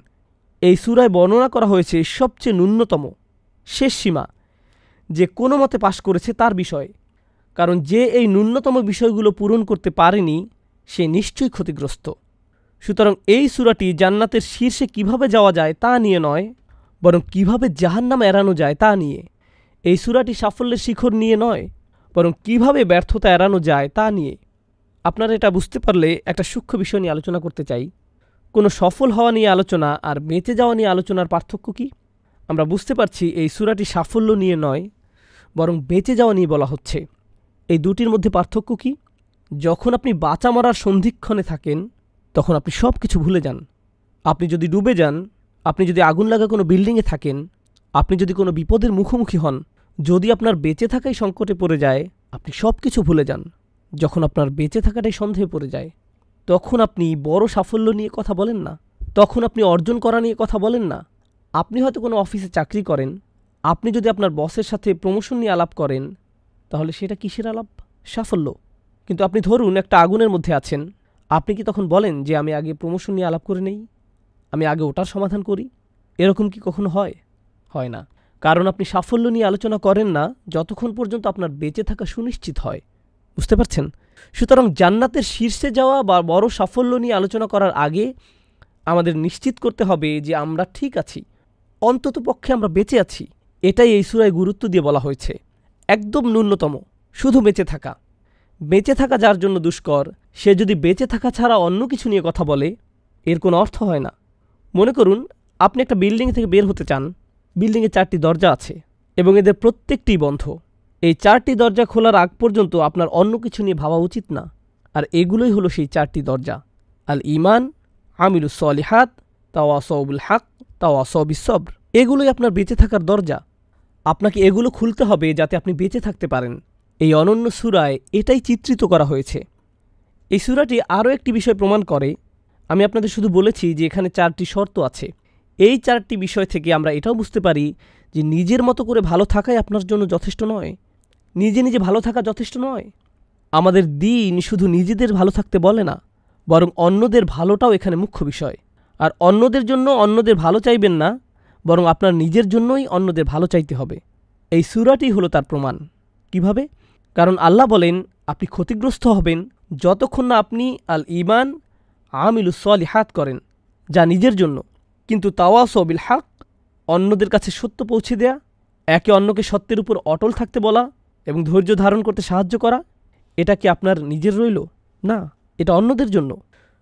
এই সূরায় বর্ণনা করা হয়েছে সবচেয়ে ন্যূনতম শেষ সীমা, যে কোনো মতে পাশ করেছে তার বিষয়ে। কারণ যে এই ন্যূনতম বিষয়গুলো পূরণ করতে পারেনি সে নিশ্চয়ই ক্ষতিগ্রস্ত। সুতরাং এই সূরাটি জান্নাতের শীর্ষে কিভাবে যাওয়া যায় তা নিয়ে নয়, বরং কিভাবে জাহান্নাম এড়ানো যায় তা নিয়ে। এই সূরাটি সাফল্যের শিখর নিয়ে নয়, বরং কিভাবে ব্যর্থতা এড়ানো যায় তা নিয়ে। আপনারা এটা বুঝতে পারলে একটা সূক্ষ্ম বিষয় নিয়ে আলোচনা করতে চাই। কোনো সফল হওয়া নিয়ে আলোচনা আর বেঁচে যাওয়া নিয়ে আলোচনার পার্থক্য কি? আমরা বুঝতে পারছি এই সূরাটি সাফল্য নিয়ে নয়, বরং বেঁচে যাওয়া নিয়ে বলা হচ্ছে। এই দুটির মধ্যে পার্থক্য কি? যখন আপনি বাঁচা মরার সন্ধিক্ষণে থাকেন তখন আপনি সব কিছু ভুলে যান। আপনি যদি ডুবে যান, আপনি যদি আগুন লাগা কোনো বিল্ডিংয়ে থাকেন, আপনি যদি কোনো বিপদের মুখোমুখি হন, যদি আপনার বেঁচে থাকাই সংকটে পড়ে যায়, আপনি সব কিছু ভুলে যান। যখন আপনার বেঁচে থাকাটাই সন্দেহে পড়ে যায়, তখন আপনি বড় সাফল্য নিয়ে কথা বলেন না, তখন আপনি অর্জন করা নিয়ে কথা বলেন না। আপনি হয়তো কোনো অফিসে চাকরি করেন, আপনি যদি আপনার বসের সাথে প্রমোশন নিয়ে আলাপ করেন, তাহলে সেটা কিসের আলাপ? সাফল্য। কিন্তু আপনি ধরুন একটা আগুনের মধ্যে আছেন, আপনি কি তখন বলেন যে আমি আগে প্রমোশন নিয়ে আলাপ করে নেই, আমি আগে ওটার সমাধান করি? এরকম কি কখনো হয়? হয় না। কারণ আপনি সাফল্য নিয়ে আলোচনা করেন না যতক্ষণ পর্যন্ত আপনার বেঁচে থাকা সুনিশ্চিত হয়। বুঝতে পারছেন? সুতরাং জান্নাতের শীর্ষে যাওয়া বা বড় সাফল্য নিয়ে আলোচনা করার আগে আমাদের নিশ্চিত করতে হবে যে আমরা ঠিক আছি, অন্তত পক্ষে আমরা বেঁচে আছি। এটাই এই সূরায় গুরুত্ব দিয়ে বলা হয়েছে। একদম ন্যূনতম শুধু বেঁচে থাকা। বেঁচে থাকা যার জন্য দুষ্কর, সে যদি বেঁচে থাকা ছাড়া অন্য কিছু নিয়ে কথা বলে, এর কোনো অর্থ হয় না। মনে করুন আপনি একটা বিল্ডিং থেকে বের হতে চান। বিল্ডিংয়ে 4টি দরজা আছে এবং এদের প্রত্যেকটি বন্ধ। এই 4টি দরজা খোলার আগ পর্যন্ত আপনার অন্য কিছু নিয়ে ভাবা উচিত না। আর এগুলোই হলো সেই 4টি দরজা: আল ঈমান, আমিলুস সলিহাত, তাওয়াসাউ বিল হক, তাওয়াসাউ বিস সবর। এগুলোই আপনার বেঁচে থাকার দরজা। আপনাকে এগুলো খুলতে হবে যাতে আপনি বেঁচে থাকতে পারেন। এই অনন্য সূরায় এটাই চিত্রিত করা হয়েছে। এই সূরাটি আরও একটি বিষয় প্রমাণ করে। আমি আপনাদের শুধু বলেছি যে এখানে 4টি শর্ত আছে। এই 4টি বিষয় থেকে আমরা এটাও বুঝতে পারি যে নিজের মতো করে ভালো থাকাই আপনার জন্য যথেষ্ট নয়। নিজে নিজে ভালো থাকা যথেষ্ট নয়। আমাদের দিন শুধু নিজেদের ভালো থাকতে বলে না, বরং অন্যদের ভালোটাও এখানে মুখ্য বিষয়। আর অন্যদের জন্য অন্যদের ভালো চাইবেন না, বরং আপনার নিজের জন্যই অন্যদের ভালো চাইতে হবে। এই সূরাটি হলো তার প্রমাণ। কিভাবে? কারণ আল্লাহ বলেন আপনি ক্ষতিগ্রস্ত হবেন যতক্ষণ না আপনি আল ঈমান, আমিলুস সলিহাত করেন, যা নিজের জন্য। কিন্তু তাওয়াসাউ বিল হক, অন্যদের কাছে সত্য পৌঁছে দেয়া, একে অন্যকে সত্যের উপর অটল থাকতে বলা, এবং ধৈর্য ধারণ করতে সাহায্য করা, এটা কি আপনার নিজের রইল? না, এটা অন্যদের জন্য।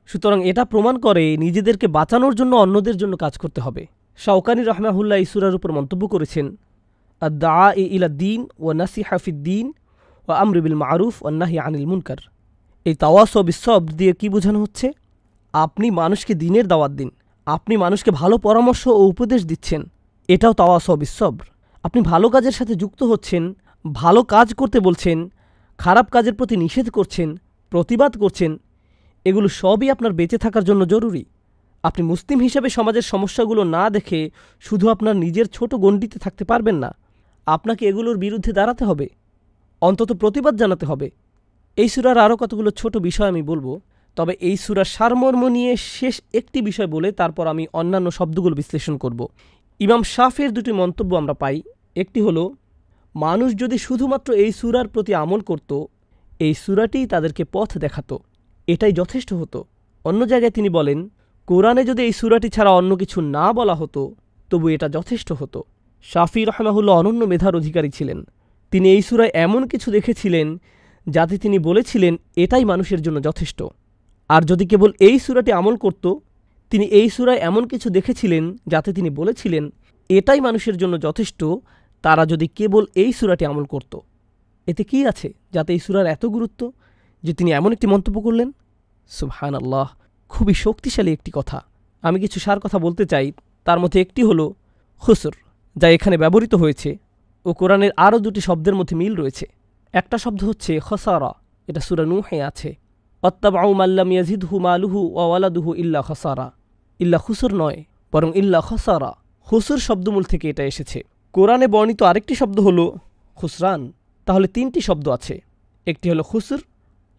সুতরাং এটা প্রমাণ করে নিজেদেরকে বাঁচানোর জন্য অন্যদের জন্য কাজ করতে হবে। শাওকানি রাহমাহুল্লাহ এই সূরার উপর মন্তব্য করেছেন, আদ-দাআই ইলা দ্বীন ওয়া নাসিহা ফিদ-দ্বীন ওয়া আমরু বিল মা'রুফ ওয়ান নাহই আনিল মুনকার। এই তাওয়াসও বিস-সবর দিয়ে কি বোঝানো হচ্ছে? আপনি মানুষকে দ্বীনের দাওয়াত দিন, আপনি মানুষকে ভালো পরামর্শ ও উপদেশ দিচ্ছেন, এটাও তাওয়াসও বিস-সবর। আপনি ভালো কাজের সাথে যুক্ত হচ্ছেন, ভালো কাজ করতে বলছেন, খারাপ কাজের প্রতি নিষেধ করছেন, প্রতিবাদ করছেন, এগুলো সবই আপনার বেঁচে থাকার জন্য জরুরি। আপনি মুসলিম হিসেবে সমাজের সমস্যাগুলো না দেখে শুধু আপনার নিজের ছোট গণ্ডিতে থাকতে পারবেন না। আপনাকে এগুলোর বিরুদ্ধে দাঁড়াতে হবে, অন্তত প্রতিবাদ জানাতে হবে। এই সূরার আরও কতগুলো ছোট বিষয় আমি বলবো, তবে এই সূরার সারমর্ম নিয়ে শেষ একটি বিষয় বলে তারপর আমি অন্যান্য শব্দগুলো বিশ্লেষণ করব। ইমাম শাফির দুটি মন্তব্য আমরা পাই। একটি হলো, মানুষ যদি শুধুমাত্র এই সূরার প্রতি আমল করত, এই সূরাটিই তাদেরকে পথ দেখাতো, এটাই যথেষ্ট হতো। অন্য জায়গায় তিনি বলেন, কোরআনে যদি এই সূরাটি ছাড়া অন্য কিছু না বলা হতো তবু এটা যথেষ্ট হতো। শাফি রাহমাহুল্লাহ অনন্য মেধার অধিকারী ছিলেন। তিনি এই সূরায় এমন কিছু দেখেছিলেন যাতে তিনি বলেছিলেন এটাই মানুষের জন্য যথেষ্ট। আর যদি কেবল এই সূরাটি আমল করত, তিনি এই সূরায় এমন কিছু দেখেছিলেন যাতে তিনি বলেছিলেন এটাই মানুষের জন্য যথেষ্ট, তারা যদি কেবল এই সূরাটি আমল করত। এতে কি আছে যাতে এই সূরার এত গুরুত্ব যে তিনি এমন একটি মন্তব্য করলেন? সুবহানাল্লাহ, খুবই শক্তিশালী একটি কথা। আমি কিছু সার কথা বলতে চাই। তার মধ্যে একটি হলো খুসর, যা এখানে ব্যবহৃত হয়েছে ও কোরআনের আরও দুটি শব্দের মধ্যে মিল রয়েছে। একটা শব্দ হচ্ছে খসারা, এটা সূরা নূহে আছে। অত্তাবাউ মাল্লাম ইয়াজিদহু মালুহু ওয়া ওয়ালাদুহু ইল্লা খসারা। ইল্লা খুসর নয়, বরং ইল্লা খসারা। খুসর শব্দমূল থেকে এটা এসেছে। কোরআনে বর্ণিত আরেকটি শব্দ হলো খুসরান। তাহলে তিনটি শব্দ আছে, একটি হলো খুসর,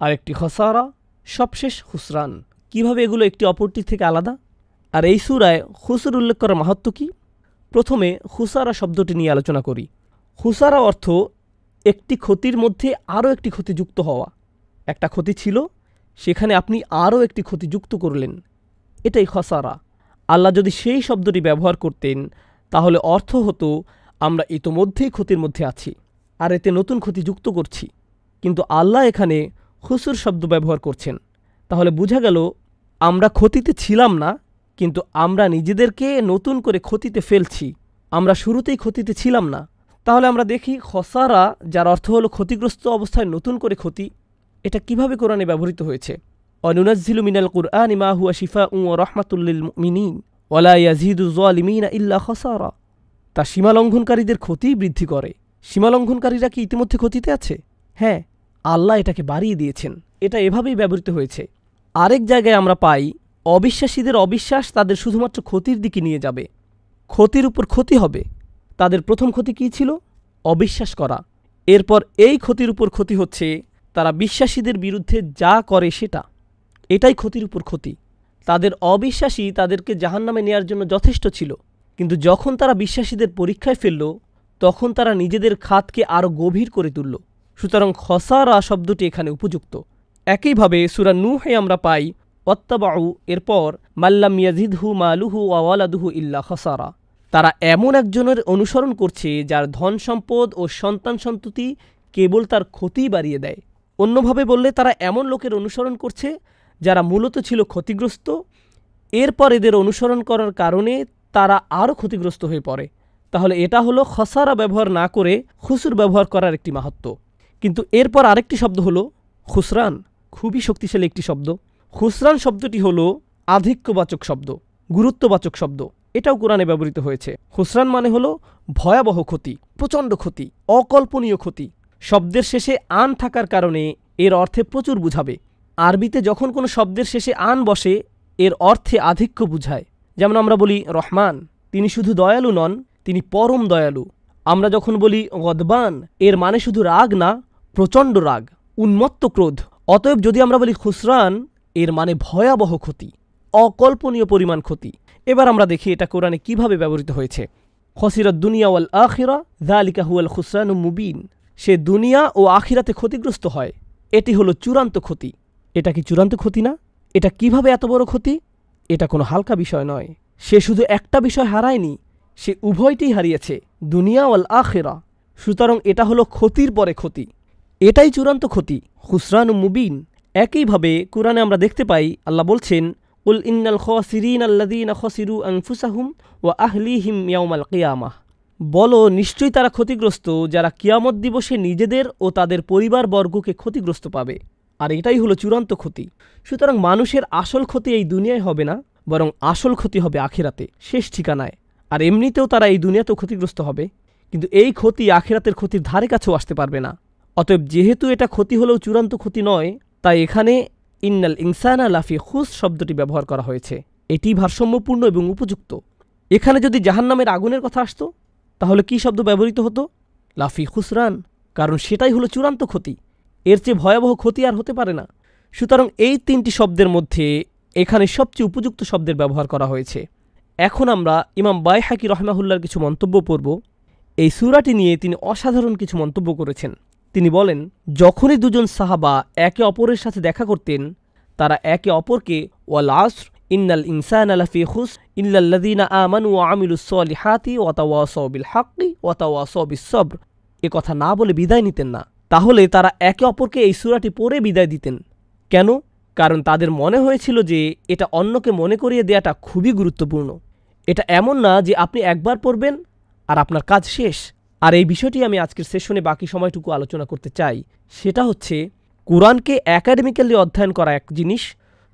আরেকটি খসারা, সবশেষ খুসরান। কিভাবে এগুলো একটি অপরটি থেকে আলাদা? আর এই সূরায় খুসর উল্লেখ করার মাহাত্ম্য কি? প্রথমে খুসারা শব্দটি নিয়ে আলোচনা করি। খুসারা অর্থ একটি ক্ষতির মধ্যে আরও একটি ক্ষতি যুক্ত হওয়া। একটা ক্ষতি ছিল, সেখানে আপনি আরও একটি ক্ষতি যুক্ত করলেন, এটাই খসারা। আল্লাহ যদি সেই শব্দটি ব্যবহার করতেন তাহলে অর্থ হতো আমরা ইতোমধ্যেই ক্ষতির মধ্যে আছি আর এতে নতুন ক্ষতি যুক্ত করছি। কিন্তু আল্লাহ এখানে খুসর শব্দ ব্যবহার করছেন, তাহলে বোঝা গেল আমরা ক্ষতিতে ছিলাম না, কিন্তু আমরা নিজেদেরকে নতুন করে ক্ষতিতে ফেলছি। আমরা শুরুতেই ক্ষতিতে ছিলাম না। তাহলে আমরা দেখি খসারা, যার অর্থ হলো ক্ষতিগ্রস্ত অবস্থায় নতুন করে ক্ষতি, এটা কিভাবে কোরআনে ব্যবহৃত হয়েছে। অনুনাজ্জিলু মিনাল কুরআনি মা হুয়া শিফাউন ওয়া রাহমাতুল লিল মুমিনিন ওয়া লা ইয়াজিদু যালিমিনা ইল্লা খসারা। তা সীমালঙ্ঘনকারীদের ক্ষতিই বৃদ্ধি করে। সীমালঙ্ঘনকারীরা কি ইতিমধ্যে ক্ষতিতে আছে? হ্যাঁ, আল্লাহ এটাকে বাড়িয়ে দিয়েছেন। এটা এভাবেই ব্যবহৃত হয়েছে। আরেক জায়গায় আমরা পাই, অবিশ্বাসীদের অবিশ্বাস তাদের শুধুমাত্র ক্ষতির দিকে নিয়ে যাবে, ক্ষতির উপর ক্ষতি হবে। তাদের প্রথম ক্ষতি কী ছিল? অবিশ্বাস করা। এরপর এই ক্ষতির উপর ক্ষতি হচ্ছে তারা বিশ্বাসীদের বিরুদ্ধে যা করে সেটা, এটাই ক্ষতির উপর ক্ষতি। তাদের অবিশ্বাসী তাদেরকে জাহান্নামে নেয়ার জন্য যথেষ্ট ছিল, কিন্তু যখন তারা বিশ্বাসীদের পরীক্ষায় ফেলল তখন তারা নিজেদের খাতকে আরও গভীর করে তুলল। সুতরাং খসারা শব্দটি এখানে উপযুক্ত। একইভাবে সূরা নূহে আমরা পাই ওয়াত্তাবাউ, এরপর মাল্লাম ইয়াজিদহু মালুহু ওয়া ওয়ালাদুহু ইল্লা খসারা। তারা এমন একজনের অনুসরণ করছে যার ধন সম্পদ ও সন্তান সন্ততি কেবল তার ক্ষতিই বাড়িয়ে দেয়। অন্যভাবে বললে তারা এমন লোকের অনুসরণ করছে যারা মূলত ছিল ক্ষতিগ্রস্ত, এরপর এদের অনুসরণ করার কারণে তারা আরও ক্ষতিগ্রস্ত হয়ে পড়ে। তাহলে এটা হলো খসারা ব্যবহার না করে খুসুর ব্যবহার করার একটি মাহাত্ম্য। কিন্তু এরপর আরেকটি শব্দ হলো খুসরান, খুবই শক্তিশালী একটি শব্দ। খুসরান শব্দটি হলো আধিক্যবাচক শব্দ, গুরুত্ববাচক শব্দ। এটাও কোরআনে ব্যবহৃত হয়েছে। খুসরান মানে হলো ভয়াবহ ক্ষতি, প্রচণ্ড ক্ষতি, অকল্পনীয় ক্ষতি। শব্দের শেষে আন থাকার কারণে এর অর্থে প্রচুর বুঝাবে। আরবিতে যখন কোনো শব্দের শেষে আন বসে এর অর্থে আধিক্য বুঝায়। যেমন আমরা বলি রহমান, তিনি শুধু দয়ালু নন, তিনি পরম দয়ালু। আমরা যখন বলি গদবান, এর মানে শুধু রাগ না, প্রচণ্ড রাগ, উন্মত্ত ক্রোধ। অতএব যদি আমরা বলি খুসরান, এর মানে ভয়াবহ ক্ষতি, অকল্পনীয় পরিমাণ ক্ষতি। এবার আমরা দেখি এটা কোরআনে কিভাবে ব্যবহৃত হয়েছে। খসিরাত দুনিয়া ওয়াল আখিরা যালিকা হুয়াল খুসরানুম মুবিন। সে দুনিয়া ও আখিরাতে ক্ষতিগ্রস্ত হয়, এটি হলো চূড়ান্ত ক্ষতি। এটা কি চূড়ান্ত ক্ষতি না? এটা কিভাবে এত বড় ক্ষতি? এটা কোনো হালকা বিষয় নয়। সে শুধু একটা বিষয় হারায়নি, সে উভয়টি হারিয়েছে, দুনিয়া ওয়াল আখিরা। সুতরাং এটা হলো ক্ষতির পরে ক্ষতি, এটাই চূড়ান্ত ক্ষতি, খুসরান মুবিন। একইভাবে কোরআনে আমরা দেখতে পাই আল্লাহ বলছেন, কুল ইন্নাল খাসিরিন আল্লাযীনা খাসিরু আনফুসাহুম ওয়া আহলিহিম ইয়াউমাল কিয়ামাহ। বলো, নিশ্চয়ই তারা ক্ষতিগ্রস্ত যারা কিয়ামত দিবসে নিজেদের ও তাদের পরিবারবর্গকে ক্ষতিগ্রস্ত পাবে। আর এটাই হলো চূড়ান্ত ক্ষতি। সুতরাং মানুষের আসল ক্ষতি এই দুনিয়ায় হবে না, বরং আসল ক্ষতি হবে আখিরাতে, শেষ ঠিকানায়। আর এমনিতেও তারা এই দুনিয়াতেও ক্ষতিগ্রস্ত হবে, কিন্তু এই ক্ষতি আখিরাতের ক্ষতির ধারে কাছেও আসতে পারবে না। অতএব যেহেতু এটা ক্ষতি হলেও চূড়ান্ত ক্ষতি নয়, তাই এখানে ইন্নাল ইনসানা লাফি খুস শব্দটি ব্যবহার করা হয়েছে। এটি ভারসাম্যপূর্ণ এবং উপযুক্ত। এখানে যদি জাহান্নামের আগুনের কথা আসতো, তাহলে কি শব্দ ব্যবহৃত হতো? লাফি খুসরান, কারণ সেটাই হলো চূড়ান্ত ক্ষতি। এর চেয়ে ভয়াবহ ক্ষতি আর হতে পারে না। সুতরাং এই তিনটি শব্দের মধ্যে এখানে সবচেয়ে উপযুক্ত শব্দের ব্যবহার করা হয়েছে। এখন আমরা ইমাম বাইহাকি রহমাহুল্লাহর কিছু মন্তব্য পড়ব। এই সূরাটি নিয়ে তিনি অসাধারণ কিছু মন্তব্য করেছেন। তিনি বলেন, যখনই দুজন সাহাবা একে অপরের সাথে দেখা করতেন, তারা একে অপরকে ওয়াল আসর ইন্নাল ইনসানা লাফি খুস ইল্লাল্লাযীনা আমানু ওয়া আমিলুস সলিহাতি ওয়া তাওয়াসাউ বিল হাক্কি ওয়া তাওয়াসাউ বিস সবর এ কথা না বলে বিদায় নিতেন না। তাহলে তারা একে অপরকে এই সূরাটি পড়ে বিদায় দিতেন। কেন? কারণ তাদের মনে হয়েছিল যে এটা অন্যকে মনে করিয়ে দেওয়াটা খুবই গুরুত্বপূর্ণ। এটা এমন না যে আপনি একবার পড়বেন আর আপনার কাজ শেষ। আর এই বিষয়টি আমি আজকের সেশনে বাকি সময়টুকু আলোচনা করতে চাই। সেটা হচ্ছে, কোরআনকে একাডেমিক্যালি অধ্যয়ন করা এক জিনিস,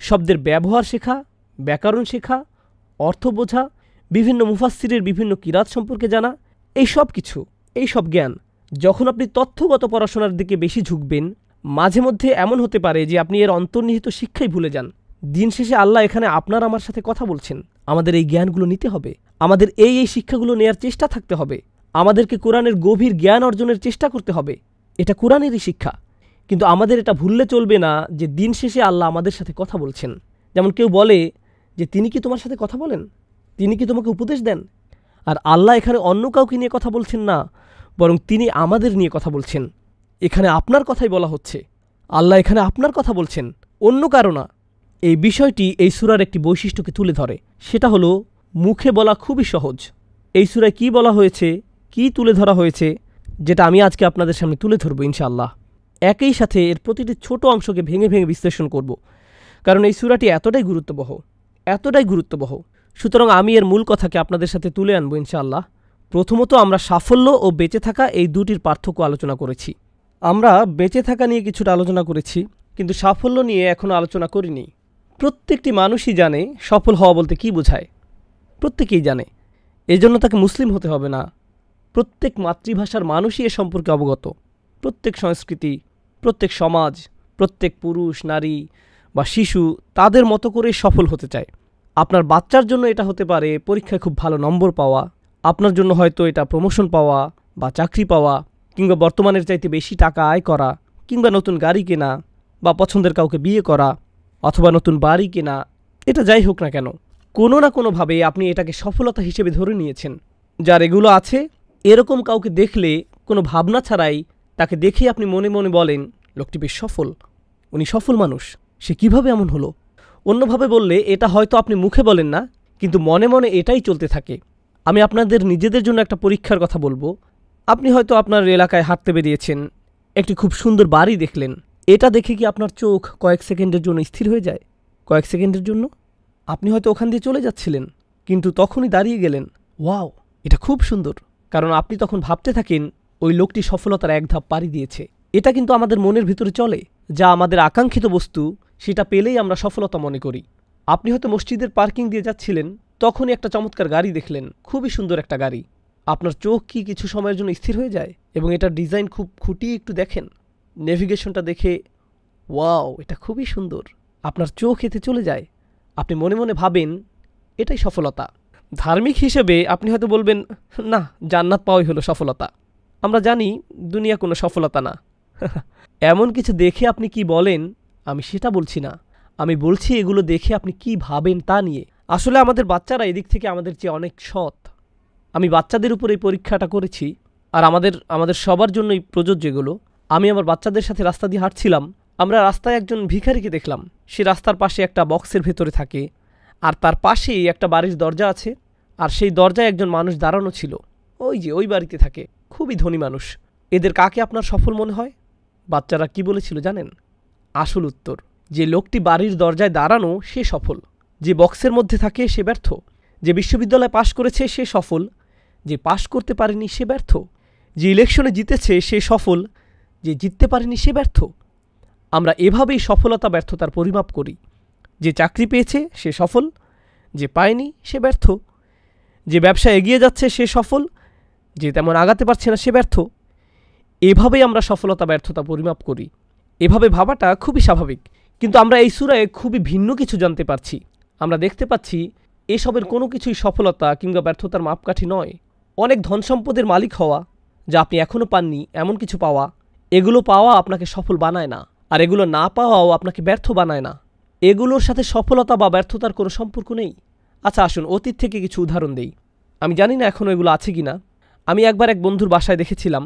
শব্দের ব্যবহার শেখা, ব্যাকরণ শেখা, অর্থ বোঝা, বিভিন্ন মুফাসসিরের বিভিন্ন কিরাত সম্পর্কে জানা, এই সব জ্ঞান। যখন আপনি তথ্যগত পড়াশোনার দিকে বেশি ঝুঁকবেন, মাঝে মধ্যে এমন হতে পারে যে আপনি এর অন্তর্নিহিত শিক্ষাই ভুলে যান। দিন শেষে আল্লাহ এখানে আপনার আমার সাথে কথা বলছেন। আমাদের এই জ্ঞানগুলো নিতে হবে, আমাদের এই শিক্ষাগুলো নেয়ার চেষ্টা থাকতে হবে, আমাদেরকে কোরআনের গভীর জ্ঞান অর্জনের চেষ্টা করতে হবে। এটা কোরআনেরই শিক্ষা। কিন্তু আমাদের এটা ভুললে চলবে না যে দিন শেষে আল্লাহ আমাদের সাথে কথা বলছেন। যেমন কেউ বলে যে তিনি কি তোমার সাথে কথা বলেন, তিনি কি তোমাকে উপদেশ দেন? আর আল্লাহ এখানে অন্য কাউকে নিয়ে কথা বলছেন না, বরং তিনি আমাদের নিয়ে কথা বলছেন। এখানে আপনার কথাই বলা হচ্ছে। আল্লাহ এখানে আপনার কথা বলছেন, অন্য কারো না। এই বিষয়টি এই সূরার একটি বৈশিষ্ট্যকে তুলে ধরে। সেটা হলো মুখে বলা খুবই সহজ। এই সূরায় কি বলা হয়েছে, কি তুলে ধরা হয়েছে, যেটা আমি আজকে আপনাদের সামনে তুলে ধরবো ইনশাআল্লাহ। একই সাথে এর প্রতিটি ছোট অংশকে ভেঙে ভেঙে বিশ্লেষণ করব, কারণ এই সূরাটি এতটাই গুরুত্ববহ। সুতরাং আমি এর মূল কথাকে আপনাদের সাথে তুলে আনবো ইনশাআল্লাহ। প্রথমত, আমরা সাফল্য ও বেঁচে থাকা এই দুটির পার্থক্য আলোচনা করেছি। আমরা বেঁচে থাকা নিয়ে কিছুটা আলোচনা করেছি, কিন্তু সাফল্য নিয়ে এখনও আলোচনা করিনি। প্রত্যেকটি মানুষই জানে সফল হওয়া বলতে কী বোঝায়, প্রত্যেকেই জানে। এজন্য তাকে মুসলিম হতে হবে না। প্রত্যেক মাতৃভাষার মানুষই এ সম্পর্কে অবগত। প্রত্যেক সংস্কৃতি, প্রত্যেক সমাজ, প্রত্যেক পুরুষ, নারী বা শিশু তাদের মতো করে সফল হতে চায়। আপনার বাচ্চার জন্য এটা হতে পারে পরীক্ষায় খুব ভালো নম্বর পাওয়া, আপনার জন্য হয়তো এটা প্রমোশন পাওয়া বা চাকরি পাওয়া, কিংবা বর্তমানের চাইতে বেশি টাকা আয় করা, কিংবা নতুন গাড়ি কেনা, বা পছন্দের কাউকে বিয়ে করা, অথবা নতুন বাড়ি কেনা। এটা যাই হোক না কেন, কোনো না কোনোভাবে আপনি এটাকে সফলতা হিসেবে ধরে নিয়েছেন। যার এগুলো আছে, এরকম কাউকে দেখলে কোনো ভাবনা ছাড়াই তাকে দেখেই আপনি মনে মনে বলেন, লোকটি বেশ সফল, উনি সফল মানুষ, সে কিভাবে এমন হলো। অন্যভাবে বললে, এটা হয়তো আপনি মুখে বলেন না, কিন্তু মনে মনে এটাই চলতে থাকে। আমি আপনাদের নিজেদের জন্য একটা পরীক্ষার কথা বলবো। আপনি হয়তো আপনার এলাকায় হাঁটতে বেরিয়েছেন, একটি খুব সুন্দর বাড়ি দেখলেন। এটা দেখে কি আপনার চোখ কয়েক সেকেন্ডের জন্য স্থির হয়ে যায়? কয়েক সেকেন্ডের জন্য আপনি হয়তো ওখান দিয়ে চলে যাচ্ছিলেন, কিন্তু তখনই দাঁড়িয়ে গেলেন, ওয়াও, এটা খুব সুন্দর। কারণ আপনি তখন ভাবতে থাকেন, ওই লোকটি সফলতার এক ধাপ পাড়ি দিয়েছে। এটা কিন্তু আমাদের মনের ভিতরে চলে, যা আমাদের আকাঙ্ক্ষিত বস্তু, সেটা পেলেই আমরা সফলতা মনে করি। আপনি হয়তো মসজিদের পার্কিং দিয়ে যাচ্ছিলেন, তখনই একটা চমৎকার গাড়ি দেখলেন, খুবই সুন্দর একটা গাড়ি। আপনার চোখ কি কিছু সময়ের জন্য স্থির হয়ে যায় এবং এটার ডিজাইন খুব খুঁটিয়ে একটু দেখেন, নেভিগেশনটা দেখে, ওয়াও, এটা খুবই সুন্দর। আপনার চোখ এতে চলে যায়। আপনি মনে মনে ভাবেন, এটাই সফলতা। ধার্মিক হিসেবে আপনি হয়তো বলবেন, না, জান্নাত পাওয়াই হলো সফলতা। আমরা জানি দুনিয়া কোনো সফলতা না। এমন কিছু দেখে আপনি কি বলেন, আমি সেটা বলছি না। আমি বলছি এগুলো দেখে আপনি কি ভাবেন তা নিয়ে। আসলে আমাদের বাচ্চারা এদিক থেকে আমাদের চেয়ে অনেক সৎ। আমি বাচ্চাদের উপর এই পরীক্ষাটা করেছি, আর আমাদের সবার জন্যই প্রযোজ্য এগুলো। আমি আমার বাচ্চাদের সাথে রাস্তা দিয়ে হাঁটছিলাম, আমরা রাস্তায় একজন ভিখারিকে দেখলাম। সে রাস্তার পাশে একটা বক্সের ভেতরে থাকে, আর তার পাশেই একটা বাড়ির দরজা আছে, আর সেই দরজায় একজন মানুষ দাঁড়ানো ছিল। ওই যে ওই বাড়িতে থাকে, খুবই ধনী মানুষ। এদের কাকে আপনার সফল মনে হয়? বাচ্চারা কি বলেছিল জানেন? আসল উত্তর, যে লোকটি বাড়ির দরজায় দাঁড়ানো সে সফল, যে বক্সের মধ্যে থাকে সে ব্যর্থ, যে বিশ্ববিদ্যালয়ে পাশ করেছে সে সফল, যে পাশ করতে পারেনি সে ব্যর্থ, যে ইলেকশনে জিতেছে সে সফল, যে জিততে পারেনি সে ব্যর্থ। আমরা এভাবেই সফলতা ব্যর্থতার পরিমাপ করি। যে চাকরি পেয়েছে সে সফল, যে পায়নি সে ব্যর্থ, যে ব্যবসা এগিয়ে যাচ্ছে সে সফল, যে তেমন আগাতে পারছে না সে ব্যর্থ। এভাবেই আমরা সফলতা ব্যর্থতা পরিমাপ করি। এভাবে ভাবাটা খুবই স্বাভাবিক। কিন্তু আমরা এই সূরায় খুবই ভিন্ন কিছু জানতে পারছি। আমরা দেখতে পাচ্ছি এসবের কোনো কিছুই সফলতা কিংবা ব্যর্থতার মাপকাঠি নয়। অনেক ধন সম্পদের মালিক হওয়া, যা আপনি এখনও পাননি এমন কিছু পাওয়া, এগুলো পাওয়া আপনাকে সফল বানায় না, আর এগুলো না পাওয়াও আপনাকে ব্যর্থ বানায় না। এগুলোর সাথে সফলতা বা ব্যর্থতার কোনো সম্পর্ক নেই। আচ্ছা আসুন অতীত থেকে কিছু উদাহরণ দেই। আমি জানি না এখনও এগুলো আছে কি না। আমি একবার এক বন্ধুর বাসায় দেখেছিলাম,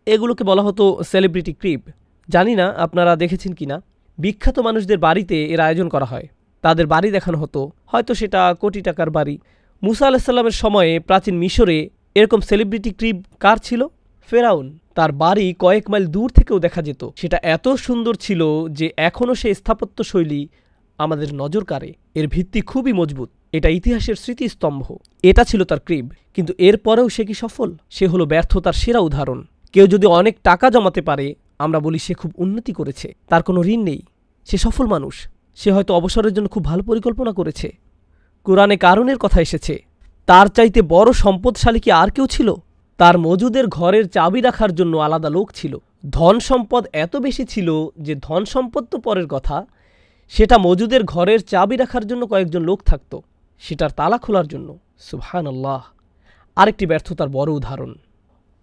এগুলোকে বলা হতো সেলিব্রিটি ক্রিব। জানি না আপনারা দেখেছেন কি না। বিখ্যাত মানুষদের বাড়িতে এর আয়োজন করা হয়, তাদের বাড়ি দেখানো হতো, হয়তো সেটা কোটি টাকার বাড়ি। মুসা আলাহিসাল্লামের সময়ে প্রাচীন মিশরে এরকম সেলিব্রিটি ক্রিব কার ছিল? ফেরাউন। তার বাড়ি কয়েক মাইল দূর থেকেও দেখা যেত। সেটা এত সুন্দর ছিল যে এখনও সে স্থাপত্য শৈলী আমাদের নজর কাড়ে। এর ভিত্তি খুবই মজবুত, এটা ইতিহাসের স্মৃতিস্তম্ভ। এটা ছিল তার ক্রিব। কিন্তু এরপরেও সে কি সফল? সে হলো ব্যর্থতার সেরা উদাহরণ। কেউ যদি অনেক টাকা জমাতে পারে, আমরা বলি সে খুব উন্নতি করেছে, তার কোনো ঋণ নেই, সে সফল মানুষ। সে হয়তো অবসরের জন্য খুব ভালো পরিকল্পনা করেছে। কোরআনে কারুনের কথা এসেছে, তার চাইতে বড় সম্পদশালী কি আর কেউ ছিল? তার মজুদের ঘরের চাবি রাখার জন্য আলাদা লোক ছিল। ধন সম্পদ এত বেশি ছিল যে ধন সম্পদ তো পরের কথা, সেটা মজুদের ঘরের চাবি রাখার জন্য কয়েকজন লোক থাকত, সেটার তালা খোলার জন্য। সুবহানাল্লাহ। আরেকটি ব্যর্থতার বড় উদাহরণ।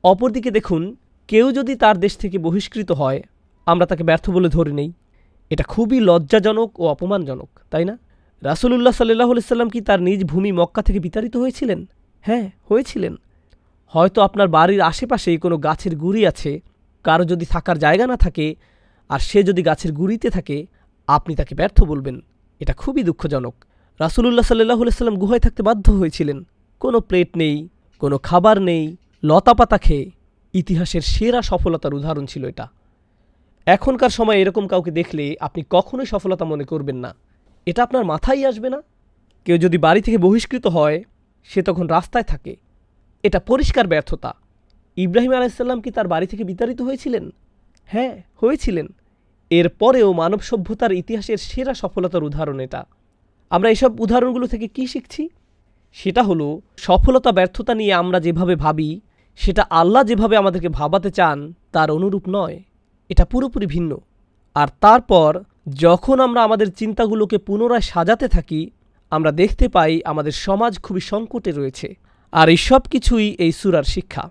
অপরদিকে দেখুন, কেউ যদি তার দেশ থেকে বহিষ্কৃত হয়, আমরা তাকে ব্যর্থ বলে ধরে নেই। এটা খুবই লজ্জাজনক ও অপমানজনক, তাই না? রাসূলুল্লাহ সাল্লাল্লাহু আলাইহি সাল্লাম কি তার নিজ ভূমি মক্কা থেকে বিতাড়িত হয়েছিলেন? হ্যাঁ, হয়েছিলেন। হয়তো আপনার বাড়ির আশেপাশেই কোনো গাছের গুঁড়ি আছে, কারো যদি থাকার জায়গা না থাকে আর সে যদি গাছের গুঁড়িতে থাকে, আপনি তাকে ব্যর্থ বলবেন। এটা খুবই দুঃখজনক। রাসূলুল্লাহ সাল্লাল্লাহু আলাইহি সাল্লাম গুহায় থাকতে বাধ্য হয়েছিলেন। কোনো প্লেট নেই, কোনো খাবার নেই, লতাপাতা খেয়ে। ইতিহাসের সেরা সফলতার উদাহরণ ছিল এটা। এখনকার সময় এরকম কাউকে দেখলে আপনি কখনোই সফলতা মনে করবেন না। এটা আপনার মাথায় আসবে না। কেউ যদি বাড়ি থেকে বহিষ্কৃত হয়, সে তখন রাস্তায় থাকে, এটা পরিষ্কার ব্যর্থতা। ইব্রাহিম আলাইহিসসালাম কি তার বাড়ি থেকে বিতাড়িত হয়েছিলেন? হ্যাঁ, হয়েছিলেন। এরপরেও মানব সভ্যতার ইতিহাসের সেরা সফলতার উদাহরণ এটা। আমরা এসব উদাহরণগুলো থেকে কি শিখছি? সেটা হলো, সফলতা ব্যর্থতা নিয়ে আমরা যেভাবে ভাবি, সেটা আল্লাহ যেভাবে আমাদেরকে ভাবাতে চান তার অনুরূপ নয়। এটা পুরোপুরি ভিন্ন। আর তারপর যখন আমরা আমাদের চিন্তাগুলোকে পুনরায় সাজাতে থাকি, আমরা দেখতে পাই আমাদের সমাজ খুবই সংকটে রয়েছে। আর এই সব কিছুই এই সূরার শিক্ষা।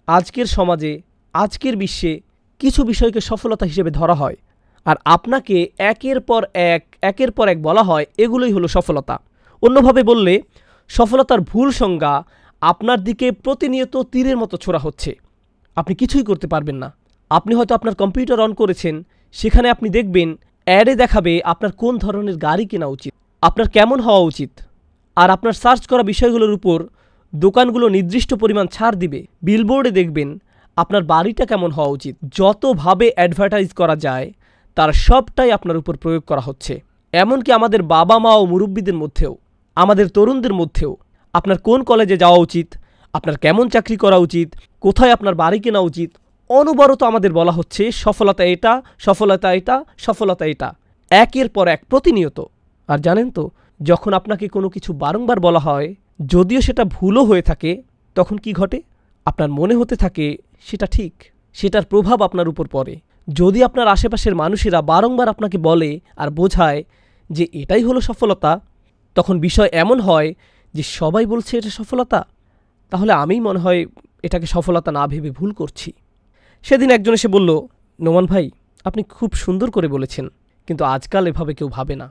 আজকের সমাজে, আজকের বিশ্বে কিছু বিষয়কে সফলতা হিসেবে ধরা হয়, আর আপনাকে একের পর এক বলা হয় এগুলোই হলো সফলতা। অন্যভাবে বললে, সফলতার ভুল সংজ্ঞা আপনার দিকে প্রতিনিয়ত তীরের মতো ছোড়া হচ্ছে। আপনি কিছুই করতে পারবেন না। আপনি হয়তো আপনার কম্পিউটার অন করেছেন, সেখানে আপনি দেখবেন অ্যাডে দেখাবে আপনার কোন ধরনের গাড়ি কেনা উচিত, আপনার কেমন হওয়া উচিত। আর আপনার সার্চ করা বিষয়গুলোর উপর দোকানগুলো নির্দিষ্ট পরিমাণ ছাড় দিবে। বিলবোর্ডে দেখবেন আপনার বাড়িটা কেমন হওয়া উচিত। যতভাবে অ্যাডভার্টাইজ করা যায় তার সবটাই আপনার উপর প্রয়োগ করা হচ্ছে। এমনকি আমাদের বাবা মা ও মুরব্বীদের মধ্যেও, আমাদের তরুণদের মধ্যেও, আপনার কোন কলেজে যাওয়া উচিত, আপনার কেমন চাকরি করা উচিত, কোথায় আপনার বাড়ি কেনা উচিত, অনবরত আমাদের বলা হচ্ছে সফলতা এটা, সফলতা এটা, সফলতা এটা, একের পর এক প্রতিনিয়ত। আর জানেন তো, যখন আপনাকে কোনো কিছু বারংবার বলা হয়, যদিও সেটা ভুলও হয়ে থাকে, তখন কি ঘটে? আপনার মনে হতে থাকে সেটা ঠিক, সেটার প্রভাব আপনার উপর পড়ে। যদি আপনার আশেপাশের মানুষেরা বারংবার আপনাকে বলে আর বোঝায় যে এটাই হলো সফলতা, তখন বিষয় এমন হয় যে সবাই বলছে এটা সফলতা, তাহলে আমিই মনে হয় এটাকে সফলতা না ভেবে ভুল করছি। সেদিন একজন এসে বলল, নোমান ভাই, আপনি খুব সুন্দর করে বলেছেন, কিন্তু আজকাল এভাবে কেউ ভাবে না।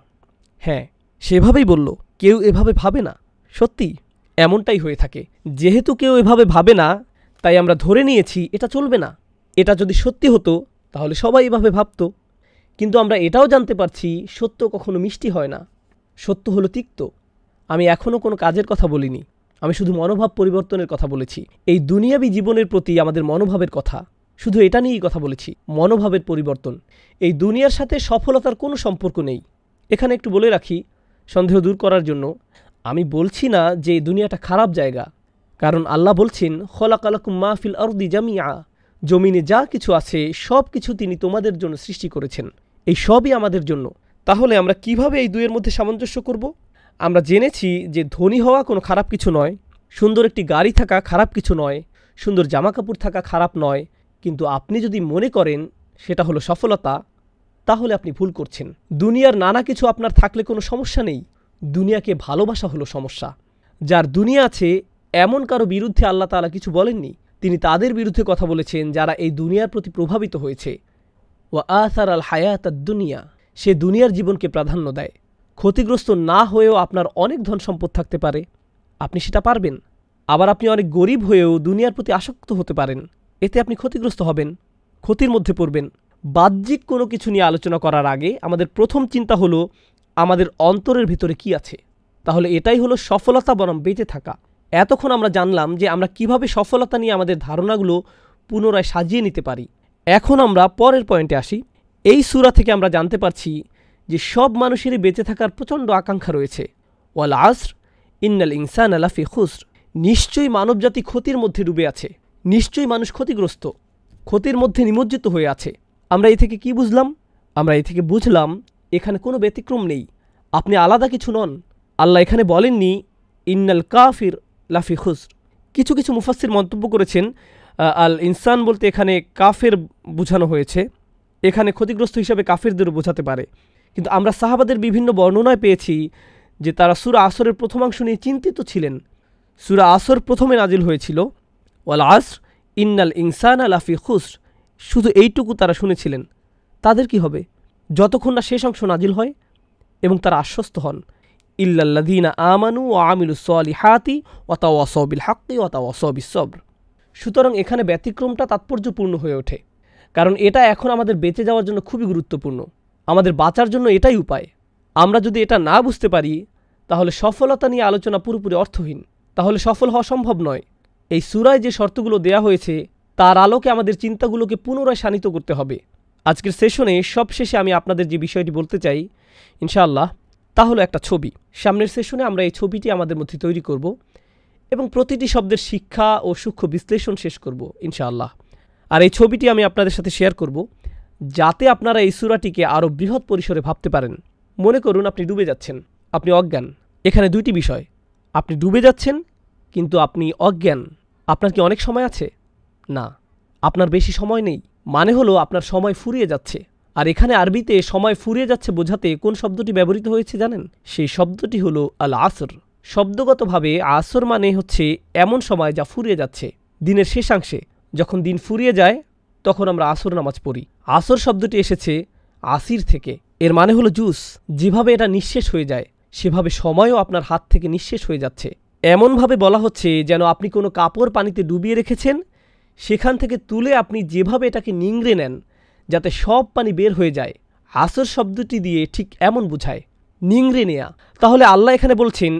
হ্যাঁ, সেভাবেই বলল, কেউ এভাবে ভাবে না। সত্যি এমনটাই হয়ে থাকে। যেহেতু কেউ এভাবে ভাবে না, তাই আমরা ধরে নিয়েছি এটা চলবে না। এটা যদি সত্যি হতো তাহলে সবাই এভাবে ভাবত। কিন্তু আমরা এটাও জানতে পারছি সত্য কখনো মিষ্টি হয় না, সত্য হলো তিক্ত। আমি এখনও কোনো কাজের কথা বলিনি, আমি শুধু মনোভাব পরিবর্তনের কথা বলেছি। এই দুনিয়াবী জীবনের প্রতি আমাদের মনোভাবের কথা, শুধু এটা নিয়েই কথা বলেছি, মনোভাবের পরিবর্তন। এই দুনিয়ার সাথে সফলতার কোনো সম্পর্ক নেই। এখানে একটু বলে রাখি সন্দেহ দূর করার জন্য, আমি বলছি না যে এই দুনিয়াটা খারাপ জায়গা, কারণ আল্লাহ বলছেন খলাকালাকুম মা ফিল আরদি জামিআ, জমিনে যা কিছু আছে সব কিছু তিনি তোমাদের জন্য সৃষ্টি করেছেন, এই সবই আমাদের জন্য। তাহলে আমরা কিভাবে এই দুইয়ের মধ্যে সামঞ্জস্য করব? আমরা জেনেছি যে ধনী হওয়া কোনো খারাপ কিছু নয়, সুন্দর একটি গাড়ি থাকা খারাপ কিছু নয়, সুন্দর জামাকাপড় থাকা খারাপ নয়, কিন্তু আপনি যদি মনে করেন সেটা হলো সফলতা, তাহলে আপনি ভুল করছেন। দুনিয়ার নানা কিছু আপনার থাকলে কোনো সমস্যা নেই, দুনিয়াকে ভালোবাসা হলো সমস্যা। যার দুনিয়া আছে এমন কারো বিরুদ্ধে আল্লাহ তাআলা কিছু বলেননি, তিনি তাদের বিরুদ্ধে কথা বলেছেন যারা এই দুনিয়ার প্রতি প্রভাবিত হয়েছে। ওয়া আসার আল হায়াত দুনিয়া, সে দুনিয়ার জীবনকে প্রাধান্য দেয়। ক্ষতিগ্রস্ত না হয়েও আপনার অনেক ধন সম্পদ থাকতে পারে, আপনি সেটা পারবেন। আবার আপনি অনেক গরিব হয়েও দুনিয়ার প্রতি আসক্ত হতে পারেন, এতে আপনি ক্ষতিগ্রস্ত হবেন, ক্ষতির মধ্যে পড়বেন। বাহ্যিক কোনো কিছু নিয়ে আলোচনা করার আগে আমাদের প্রথম চিন্তা হলো আমাদের অন্তরের ভিতরে কি আছে। তাহলে এটাই হলো সফলতা বনাম বেঁচে থাকা। এতক্ষণ আমরা জানলাম যে আমরা কিভাবে সফলতা নিয়ে আমাদের ধারণাগুলো পুনরায় সাজিয়ে নিতে পারি। এখন আমরা পরের পয়েন্টে আসি। এই সূরা থেকে আমরা জানতে পারছি যে সব মানুষেরই বেঁচে থাকার প্রচণ্ড আকাঙ্ক্ষা রয়েছে। ওয়াল আসর ইন্নাল ইনসানা লাফি খুসর, নিশ্চয়ই মানবজাতি ক্ষতির মধ্যে ডুবে আছে, নিশ্চয়ই মানুষ ক্ষতিগ্রস্ত, ক্ষতির মধ্যে নিমজ্জিত হয়ে আছে। আমরা এই থেকে কি বুঝলাম? আমরা এই থেকে বুঝলাম এখানে কোনো ব্যতিক্রম নেই, আপনি আলাদা কিছু নন। আল্লাহ এখানে বলেননি ইন্নাল কাফির লাফি খুসর। কিছু কিছু মুফাসসির মন্তব্য করেছেন আল ইনসান বলতে এখানে কাফের বোঝানো হয়েছে, এখানে ক্ষতিগ্রস্ত হিসাবে কাফেরদেরও বোঝাতে পারে। কিন্তু আমরা সাহাবাদের বিভিন্ন বর্ণনায় পেয়েছি যে তারা সূরা আসরের প্রথমাংশ নিয়ে চিন্তিত ছিলেন। সূরা আসর প্রথমে নাজিল হয়েছিল ওয়াল আসর ইন্নাল ইনসানা লাফি খুসর, শুধু এইটুকু তারা শুনেছিলেন। তাদের কি হবে যতক্ষণ না শেষ অংশ নাজিল হয় এবং তারা আশ্বস্ত হন ইল্লাল্লাযীনা আমানু ওয়া আমিলুস সলিহাতি ওয়া তাওয়াসাউ বিল হাক্কি ওয়া তাওয়াসাউ বিস সবর। সুতরাং এখানে ব্যতিক্রমটা তাৎপর্যপূর্ণ হয়ে ওঠে, কারণ এটা এখন আমাদের বেঁচে যাওয়ার জন্য খুবই গুরুত্বপূর্ণ, আমাদের বাঁচার জন্য এটাই উপায়। আমরা যদি এটা না বুঝতে পারি তাহলে সফলতা নিয়ে আলোচনা পুরোপুরি অর্থহীন, তাহলে সফল হওয়া সম্ভব নয়। এই সূরায় যে শর্তগুলো দেয়া হয়েছে তার আলোকে আমাদের চিন্তাগুলোকে পুনরায় শানিত করতে হবে। আজকের সেশনে সবশেষে আমি আপনাদের যে বিষয়টি বলতে চাই ইনশাআল্লাহ তা হলো একটা ছবি। সামনের সেশনে আমরা এই ছবিটি আমাদের মধ্যে তৈরি করব এবং প্রতিটি শব্দের শিক্ষা ও সূক্ষ্ম বিশ্লেষণ শেষ করব ইনশাআল্লাহ। আর এই ছবিটি আমি আপনাদের সাথে শেয়ার করব যাতে আপনারা এই সূরাটিকে আরও বৃহৎ পরিসরে ভাবতে পারেন। মনে করুন আপনি ডুবে যাচ্ছেন, আপনি অজ্ঞান। এখানে দুইটি বিষয়, আপনি ডুবে যাচ্ছেন কিন্তু আপনি অজ্ঞান। আপনার কি অনেক সময় আছে? না, আপনার বেশি সময় নেই। মানে হলো আপনার সময় ফুরিয়ে যাচ্ছে। আর এখানে আরবিতে সময় ফুরিয়ে যাচ্ছে বোঝাতে কোন শব্দটি ব্যবহৃত হয়েছে জানেন? সেই শব্দটি হলো আল আসর। শব্দগতভাবে আসর মানে হচ্ছে এমন সময় যা ফুরিয়ে যাচ্ছে, দিনের শেষাংশে। যখন দিন ফুরিয়ে যায় তখন আমরা আসর নামাজ পড়ি। আসর শব্দটি এসেছে আসির থেকে, এর মানে হলো জুস। যেভাবে এটা নিঃশেষ হয়ে যায় সেভাবে সময়ও আপনার হাত থেকে নিঃশেষ হয়ে যাচ্ছে। এমনভাবে বলা হচ্ছে যেন আপনি কোনো কাপড় পানিতে ডুবিয়ে রেখেছেন, সেখান থেকে তুলে আপনি যেভাবে এটাকে নিংড়ে নেন যাতে সব পানি বের হয়ে যায়, আসর শব্দটি দিয়ে ঠিক এমন বোঝায়, নিংড়ে নেয়া। তাহলে আল্লাহ এখানে বলছেন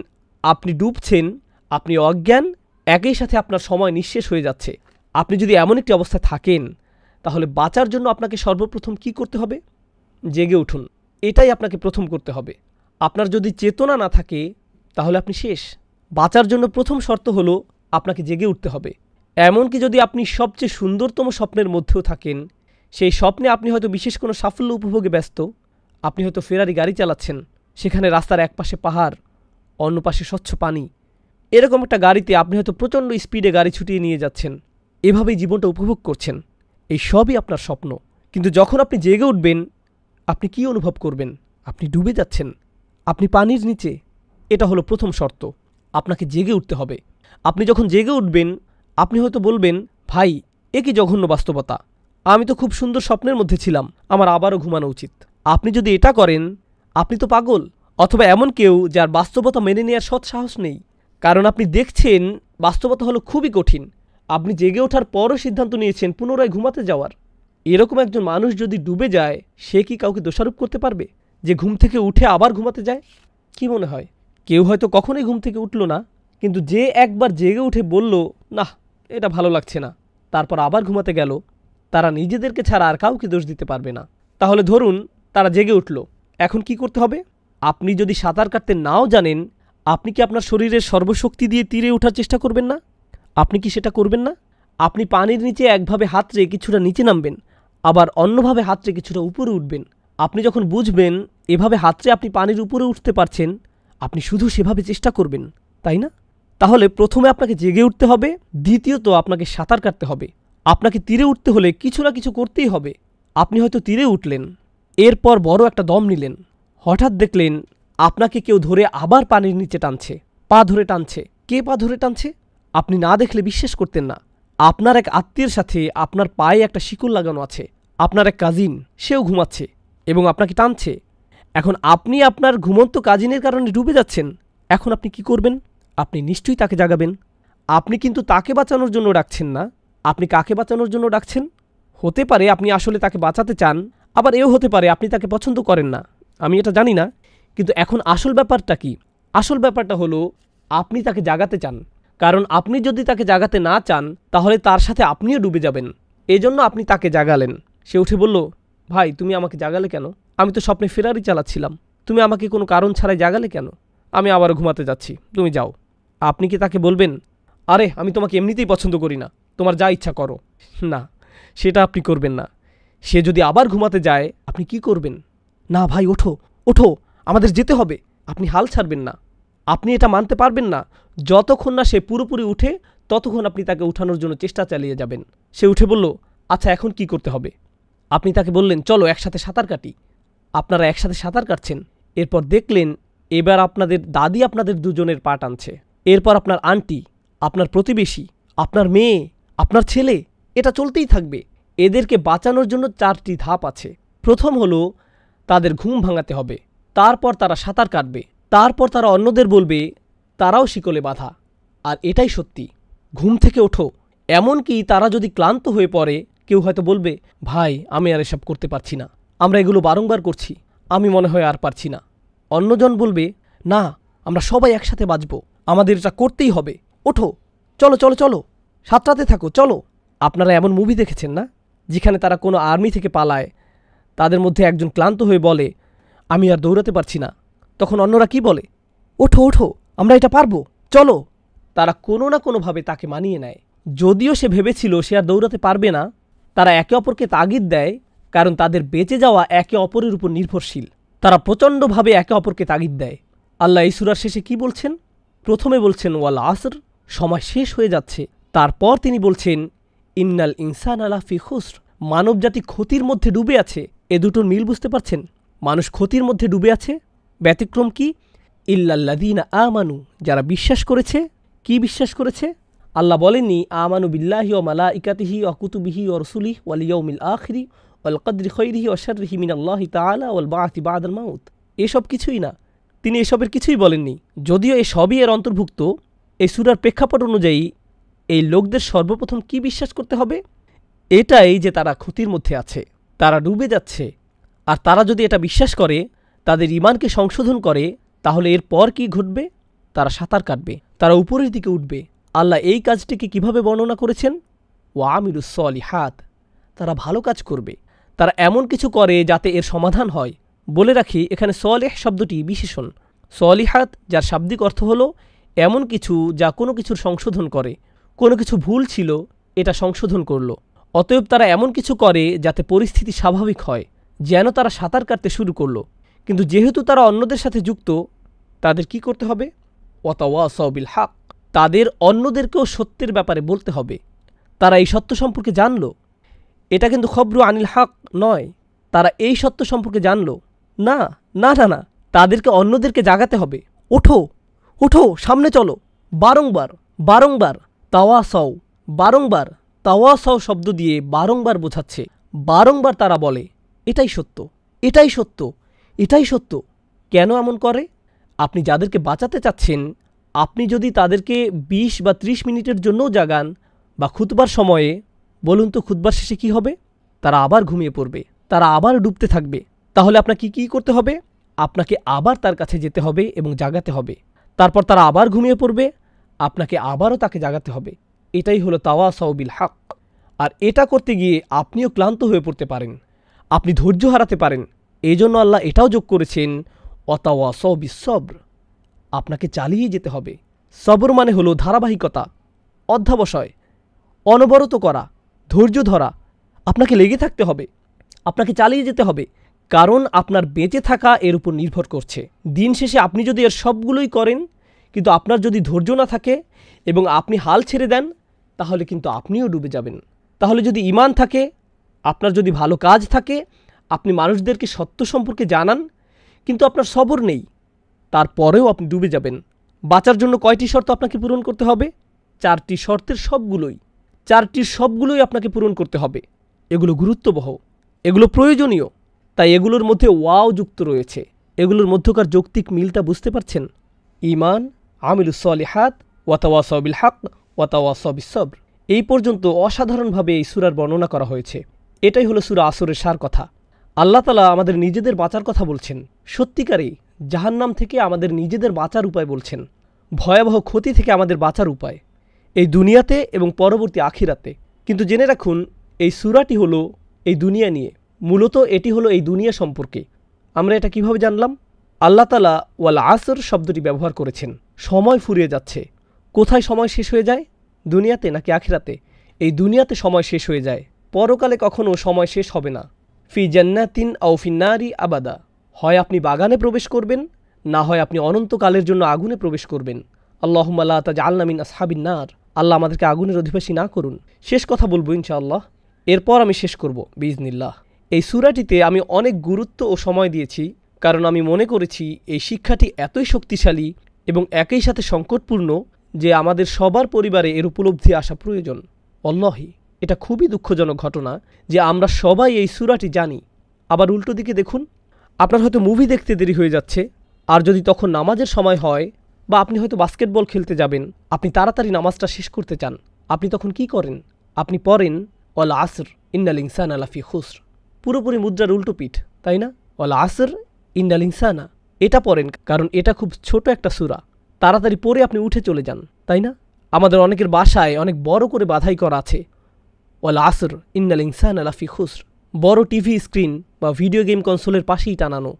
আপনি ডুবছেন, আপনি অজ্ঞান, একই সাথে আপনার সময় নিঃশেষ হয়ে যাচ্ছে। আপনি যদি এমন একটি অবস্থায় থাকেন তাহলে বাঁচার জন্য আপনাকে সর্বপ্রথম কি করতে হবে? জেগে উঠুন, এটাই আপনাকে প্রথম করতে হবে। আপনার যদি চেতনা না থাকে তাহলে আপনি শেষ। বাঁচার জন্য প্রথম শর্ত হলো আপনাকে জেগে উঠতে হবে। এমনকি যদি আপনি সবচেয়ে সুন্দরতম স্বপ্নের মধ্যেও থাকেন, সেই স্বপ্নে আপনি হয়তো বিশেষ কোনো সাফল্য উপভোগে ব্যস্ত, আপনি হয়তো ফেরারি গাড়ি চালাচ্ছেন, সেখানে রাস্তার এক পাশে পাহাড়, অন্য পাশে স্বচ্ছ পানি, এরকম একটা গাড়িতে আপনি হয়তো প্রচণ্ড স্পিডে গাড়ি ছুটিয়ে নিয়ে যাচ্ছেন, এভাবেই জীবনটা উপভোগ করছেন। এই সবই আপনার স্বপ্ন। কিন্তু যখন আপনি জেগে উঠবেন আপনি কি অনুভব করবেন? আপনি ডুবে যাচ্ছেন, আপনি পানির নিচে। এটা হলো প্রথম শর্ত, আপনাকে জেগে উঠতে হবে। আপনি যখন জেগে উঠবেন আপনি হয়তো বলবেন, ভাই এ কি জঘন্য বাস্তবতা, আমি তো খুব সুন্দর স্বপ্নের মধ্যে ছিলাম, আমার আবারও ঘুমানো উচিত। আপনি যদি এটা করেন আপনি তো পাগল, অথবা এমন কেউ যার বাস্তবতা মেনে নেওয়ার সৎ সাহস নেই। কারণ আপনি দেখছেন বাস্তবতা হলো খুবই কঠিন, আপনি জেগে ওঠার পরও সিদ্ধান্ত নিয়েছেন পুনরায় ঘুমাতে যাওয়ার। এরকম একজন মানুষ যদি ডুবে যায় সে কি কাউকে দোষারোপ করতে পারবে যে ঘুম থেকে উঠে আবার ঘুমাতে যায়? কি মনে হয়? কেউ হয়তো কখনোই ঘুম থেকে উঠল না, কিন্তু যে একবার জেগে উঠে বলল, না এটা ভালো লাগছে না, তারপর আবার ঘুমাতে গেল, তারা নিজেদেরকে ছাড়া আর কাউকে দোষ দিতে পারবে না। তাহলে ধরুন তারা জেগে উঠল, এখন কি করতে হবে? আপনি যদি সাঁতার কাটতে নাও জানেন, আপনি কি আপনার শরীরের সর্বশক্তি দিয়ে তীরে ওঠার চেষ্টা করবেন না? আপনি কি সেটা করবেন না? আপনি পানির নিচে একভাবে হাত রেখে কিছুটা নিচে নামবেন, আবার অন্যভাবে হাত রেখে কিছুটা উপরে উঠবেন। আপনি যখন বুঝবেন এভাবে হাত রেখে আপনি পানির উপরে উঠতে পারছেন, আপনি শুধু সেভাবে চেষ্টা করবেন, তাই না? তাহলে প্রথমে আপনাকে জেগে উঠতে হবে, দ্বিতীয়ত আপনাকে সাঁতার কাটতে হবে। আপনাকে তীরে উঠতে হলে কিছু না কিছু করতেই হবে। আপনি হয়তো তীরে উঠলেন, এরপর বড় একটা দম নিলেন, হঠাৎ দেখলেন আপনাকে কেউ ধরে আবার পানির নিচে টানছে, পা ধরে টানছে। কে পা ধরে টানছে? আপনি না দেখলে বিশ্বাস করতেন না। আপনার এক আত্মীয়ের সাথে আপনার পায়ে একটা শিকল লাগানো আছে, আপনার এক কাজিন, সেও ঘুমাচ্ছে এবং আপনাকে টানছে। এখন আপনি আপনার ঘুমন্ত কাজিনের কারণে ডুবে যাচ্ছেন। এখন আপনি কি করবেন? আপনি নিশ্চয়ই তাকে জাগাবেন। আপনি কিন্তু তাকে বাঁচানোর জন্য ডাকছেন না। আপনি কাকে বাঁচানোর জন্য ডাকছেন? হতে পারে আপনি আসলে তাকে বাঁচাতে চান, আবার এও হতে পারে আপনি তাকে পছন্দ করেন না, আমি এটা জানি না। কিন্তু এখন আসল ব্যাপারটা কি? আসল ব্যাপারটা হলো আপনি তাকে জাগাতে চান। কারণ আপনি যদি তাকে জাগাতে না চান, তাহলে তার সাথে আপনিও ডুবে যাবেন। এজন্য আপনি তাকে জাগালেন। সে উঠে বলল, ভাই তুমি আমাকে জাগালে কেন? আমি তো স্বপ্নে ফেরারি চালাচ্ছিলাম, তুমি আমাকে কোনো কারণ ছাড়াই জাগালে কেন? আমি আবারও ঘুমাতে যাচ্ছি, তুমি যাও। আপনি কি তাকে বলবেন, আরে আমি তোমাকে এমনিতেই পছন্দ করি না, তোমার যা ইচ্ছা করো? না, সেটা আপনি করবেন না। সে যদি আবার ঘুমাতে যায়, আপনি কি করবেন? না ভাই ওঠো, ওঠো, আমাদের যেতে হবে। আপনি হাল ছাড়বেন না। আপনি এটা মানতে পারবেন না। যতক্ষণ না সে পুরোপুরি উঠে, ততক্ষণ আপনি তাকে উঠানোর জন্য চেষ্টা চালিয়ে যাবেন। সে উঠে বলল, আচ্ছা এখন কি করতে হবে? আপনি তাকে বললেন, চলো একসাথে সাঁতার কাটি। আপনারা একসাথে সাঁতার কাটছেন। এরপর দেখলেন এবার আপনাদের দাদি আপনাদের দুজনের পা টানছে। এরপর আপনার আন্টি, আপনার প্রতিবেশী, আপনার মেয়ে, আপনার ছেলে, এটা চলতেই থাকবে। এদেরকে বাঁচানোর জন্য 4টি ধাপ আছে। প্রথম হলো তাদের ঘুম ভাঙাতে হবে, তারপর তারা সাঁতার কাটবে, তারপর তারা অন্যদের বলবে তারাও শিকলে বাঁধা। আর এটাই সত্যি, ঘুম থেকে ওঠো। এমনকি তারা যদি ক্লান্ত হয়ে পড়ে, কেউ হয়তো বলবে, ভাই আমি আর এসব করতে পারছি না, আমরা এগুলো বারংবার করছি, আমি মনে হয় আর পারছি না। অন্যজন বলবে, না আমরা সবাই একসাথে বাঁচব, আমাদের এটা করতেই হবে, ওঠো, চলো চলো চলো, সাঁতরাতে থাকো, চলো। আপনারা এমন মুভি দেখেছেন না, যেখানে তারা কোনো আর্মি থেকে পালায়, তাদের মধ্যে একজন ক্লান্ত হয়ে বলে, আমি আর দৌড়াতে পারছি না। তখন অন্যরা কি বলে, ওঠো ওঠো, আমরা এটা পারবো, চলো। তারা কোনো না কোনোভাবে তাকে মানিয়ে নেয়। যদিও সে ভেবেছিল সে আর দৌড়াতে পারবে না, তারা একে অপরকে তাগিদ দেয়, কারণ তাদের বেঁচে যাওয়া একে অপরের উপর নির্ভরশীল। তারা প্রচণ্ডভাবে একে অপরকে তাগিদ দেয়। আল্লাহ এই সূরার শেষে কি বলছেন? প্রথমে বলছেন ওয়াল আসর, সময় শেষ হয়ে যাচ্ছে। তারপর তিনি বলছেন ইন্নাল ইনসানা লাফি খুসর, মানবজাতি ক্ষতির মধ্যে ডুবে আছে। এ দুটোর মিল বুঝতে পারছেন? মানুষ ক্ষতির মধ্যে ডুবে আছে। ব্যতিক্রম কি? ইল্লাল্লাযীনা আমানু, যারা বিশ্বাস করেছে। কি বিশ্বাস করেছে? আল্লাহ বলেননি আমানু বিল্লাহি ওয়া মালাইকাতিহি ওয়া কুতুবিহি ওয়া রাসূলিহি ওয়াল ইয়াউমিল আখিরি ওয়াল কদরি খাইরিহি ওয়া শাররিহি মিনাল্লাহি তাআলা ওয়াল বা'থি বা'দাল মাউত। এসব কিছুই না, তিনি এসবের কিছুই বলেননি। যদিও এসবই এর অন্তর্ভুক্ত। এই সূরার প্রেক্ষাপট অনুযায়ী এই লোকদের সর্বপ্রথম কি বিশ্বাস করতে হবে? এটাই যে তারা ক্ষতির মধ্যে আছে, তারা ডুবে যাচ্ছে। আর তারা যদি এটা বিশ্বাস করে, তাদের ঈমানকে সংশোধন করে, তাহলে এরপর কি ঘটবে? তারা সাঁতার কাটবে, তারা উপরের দিকে উঠবে। আল্লাহ এই কাজটিকে কিভাবে বর্ণনা করেছেন? ওয়া আমিলুস সলিহাত, তারা ভালো কাজ করবে, তারা এমন কিছু করে যাতে এর সমাধান হয়। বলে রাখি, এখানে সলেহ শব্দটি বিশেষণ। সলিহাত যার শাব্দিক অর্থ হলো এমন কিছু যা কোনো কিছুর সংশোধন করে। কোনো কিছু ভুল ছিল, এটা সংশোধন করলো। অতএব তারা এমন কিছু করে যাতে পরিস্থিতি স্বাভাবিক হয়, যেন তারা সাঁতার কাটতে শুরু করলো। কিন্তু যেহেতু তারা অন্যদের সাথে যুক্ত, তাদের কি করতে হবে? ওয়াতাওয়াসাউ বিল হক, তাদের অন্যদেরকেও সত্যের ব্যাপারে বলতে হবে। তারা এই সত্য সম্পর্কে জানলো। এটা কিন্তু খবরু আনিল হক নয়, তারা এই সত্য সম্পর্কে জানলো না, না না না, তাদেরকে অন্যদেরকে জাগাতে হবে। ওঠো ওঠো, সামনে চলো, বারংবার বারংবার তাওয়াসাউ, বারংবার তাওয়াসাউ শব্দ দিয়ে বারংবার বোঝাচ্ছে। বারংবার তারা বলে এটাই সত্য, এটাই সত্য, এটাই সত্য। কেন এমন করে? আপনি যাদেরকে বাঁচাতে চাচ্ছেন, আপনি যদি তাদেরকে 20 বা 30 মিনিটের জন্যও জাগান, বা খুতবার সময়ে, বলুন তো খুতবার শেষে কি হবে? তারা আবার ঘুমিয়ে পড়বে, তারা আবার ডুবতে থাকবে। তাহলে আপনাকে কি করতে হবে? আপনাকে আবার তার কাছে যেতে হবে এবং জাগাতে হবে। তারপর তারা আবার ঘুমিয়ে পড়বে, আপনাকে আবারও তাকে জাগাতে হবে। এটাই হলো তাওয়াসাউ বিল হক। আর এটা করতে গিয়ে আপনিও ক্লান্ত হয়ে পড়তে পারেন, আপনি ধৈর্য হারাতে পারেন। এই জন্য আল্লাহ এটাও যোগ করেছেন ওয়াতাওয়াসাউ বিস সবর। আপনাকে চালিয়ে যেতে হবে। সবর মানে হলো ধারাবাহিকতা, অধ্যাবসায়, অনবরত করা, ধৈর্য ধরা। আপনাকে লেগে থাকতে হবে, আপনাকে চালিয়ে যেতে হবে, কারণ আপনার বেঁচে থাকা এর উপর নির্ভর করছে। দিন শেষে আপনি যদি এর সবগুলোই করেন, কিন্তু আপনার যদি ধৈর্য না থাকে এবং আপনি হাল ছেড়ে দেন, তাহলে কিন্তু আপনিও ডুবে যাবেন। তাহলে যদি ঈমান থাকে, আপনার যদি ভালো কাজ থাকে, আপনি মানুষদেরকে সত্য সম্পর্কে জানান, কিন্তু আপনার সবর নেই, তারপরেও আপনি ডুবে যাবেন। বাঁচার জন্য কয়টি শর্ত আপনাকে পূরণ করতে হবে? 4টি শর্তের সবগুলোই, 4টির সবগুলোই আপনাকে পূরণ করতে হবে। এগুলো গুরুত্ববহ, এগুলো প্রয়োজনীয়, তাই এগুলোর মধ্যে ওয়াও যুক্ত রয়েছে। এগুলোর মধ্যকার যৌক্তিক মিলটা বুঝতে পারছেন? ঈমান, আমিলুস সলিহাত, ওয়াতাওয়াসাউ বিল হক, ওয়াতাওয়াসাউ বিস সবর। এই পর্যন্ত অসাধারণভাবে এই সূরার বর্ণনা করা হয়েছে। এটাই হলো সূরা আসরের সার কথা। আল্লাহ তাআলা আমাদের নিজেদের বাঁচার কথা বলছেন, সত্যিকারেই জাহান্নাম থেকে আমাদের নিজেদের বাঁচার উপায় বলছেন, ভয়াবহ ক্ষতি থেকে আমাদের বাঁচার উপায়, এই দুনিয়াতে এবং পরবর্তী আখিরাতে। কিন্তু জেনে রাখুন, এই সূরাটি হলো এই দুনিয়া নিয়ে, মূলত এটি হলো এই দুনিয়া সম্পর্কে। আমরা এটা কিভাবে জানলাম? আল্লাহ তাআলা ওয়াল আসর শব্দটি ব্যবহার করেছেন। সময় ফুরিয়ে যাচ্ছে। কোথায় সময় শেষ হয়ে যায়? দুনিয়াতে নাকি আখিরাতে? এই দুনিয়াতে সময় শেষ হয়ে যায়, পরকালে কখনো সময় শেষ হবে না। ফি জান্নাতিন আও ফিন নারি আবাদা। হয় আপনি বাগানে প্রবেশ করবেন, না হয় আপনি অনন্তকালের জন্য আগুনে প্রবেশ করবেন। আল্লাহুম্মা লা তাজআলনা মিন আসহাবিন নার। আল্লাহ আমাদেরকে আগুনের অধিবাসী না করুন। শেষ কথা বলবো ইনশাআল্লাহ, এরপর আমি শেষ করব বিইজনিল্লাহ। এই সূরাটিতে আমি অনেক গুরুত্ব ও সময় দিয়েছি, কারণ আমি মনে করেছি এই শিক্ষাটি এতই শক্তিশালী এবং একই সাথে সংকটপূর্ণ যে আমাদের সবার পরিবারে এর উপলব্ধি আসা প্রয়োজন। অল্লাহি, এটা খুবই দুঃখজনক ঘটনা যে আমরা সবাই এই সূরাটি জানি, আবার উল্টো দিকে দেখুন, আপনার হয়তো মুভি দেখতে দেরি হয়ে যাচ্ছে, আর যদি তখন নামাজের সময় হয় বা আপনি হয়তো বাস্কেটবল খেলতে যাবেন, আপনি তাড়াতাড়ি নামাজটা শেষ করতে চান, আপনি তখন কি করেন? আপনি পড়েন ওয়াল আসর ইন্নাল ইনসানা লাফি খুসর। পুরোপুরি মুদ্রার উল্টো পিঠ, তাই না? ওয়াল আসর ইন্নাল ইনসানা, এটা পড়েন, কারণ এটা খুব ছোট একটা সূরা। তাড়াতাড়ি পড়ে আপনি উঠে চলে যান, তাই না? আমাদের অনেকের বাসায় অনেক বড় করে বাধাই করা আছে, ওয়াল আসর ইন্নাল ইনসানা লাফি খুসর। বড় টিভি স্ক্রিন বা ভিডিও গেম কনসোলের পাশেই টানানো।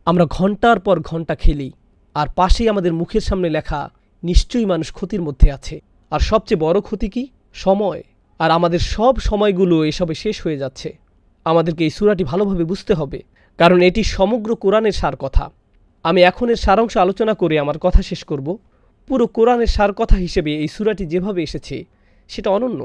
আমরা ঘন্টার পর ঘন্টা খেলি, আর পাশেই আমাদের মুখের সামনে লেখা, নিশ্চয়ই মানুষ ক্ষতির মধ্যে আছে। আর সবচেয়ে বড় ক্ষতি কি? সময়। আর আমাদের সব সময়গুলো এসবে শেষ হয়ে যাচ্ছে। আমাদেরকে এই সূরাটি ভালোভাবে বুঝতে হবে, কারণ এটি সমগ্র কোরআনের সার কথা। আমি এখন এর সারাংশ আলোচনা করে আমার কথা শেষ করব। পুরো কোরআনের সার কথা হিসেবে এই সূরাটি যেভাবে এসেছে সেটা অনন্য।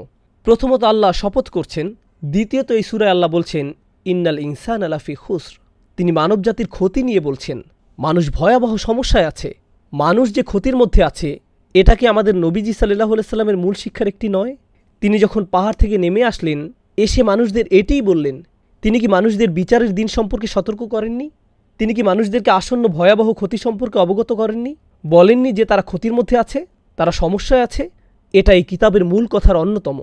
প্রথমত আল্লাহ শপথ করছেন, দ্বিতীয়ত এই সূরায় আল্লাহ বলছেন ইন্নাল ইনসানা লাফি খুসর। তিনি মানবজাতির ক্ষতি নিয়ে বলছেন। মানুষ ভয়াবহ সমস্যায় আছে। মানুষ যে ক্ষতির মধ্যে আছে, এটা কি আমাদের নবীজি সাল্লাল্লাহু আলাইহি সাল্লামের মূল শিক্ষার একটি নয়? তিনি যখন পাহাড় থেকে নেমে আসলেন, এসে মানুষদের এটিই বললেন। তিনি কি মানুষদের বিচারের দিন সম্পর্কে সতর্ক করেননি? তিনি কি মানুষদেরকে আসন্ন ভয়াবহ ক্ষতি সম্পর্কে অবগত করেননি? বলেননি যে তারা ক্ষতির মধ্যে আছে, তারা সমস্যায় আছে? এটা এই কিতাবের মূল কথার অন্যতম,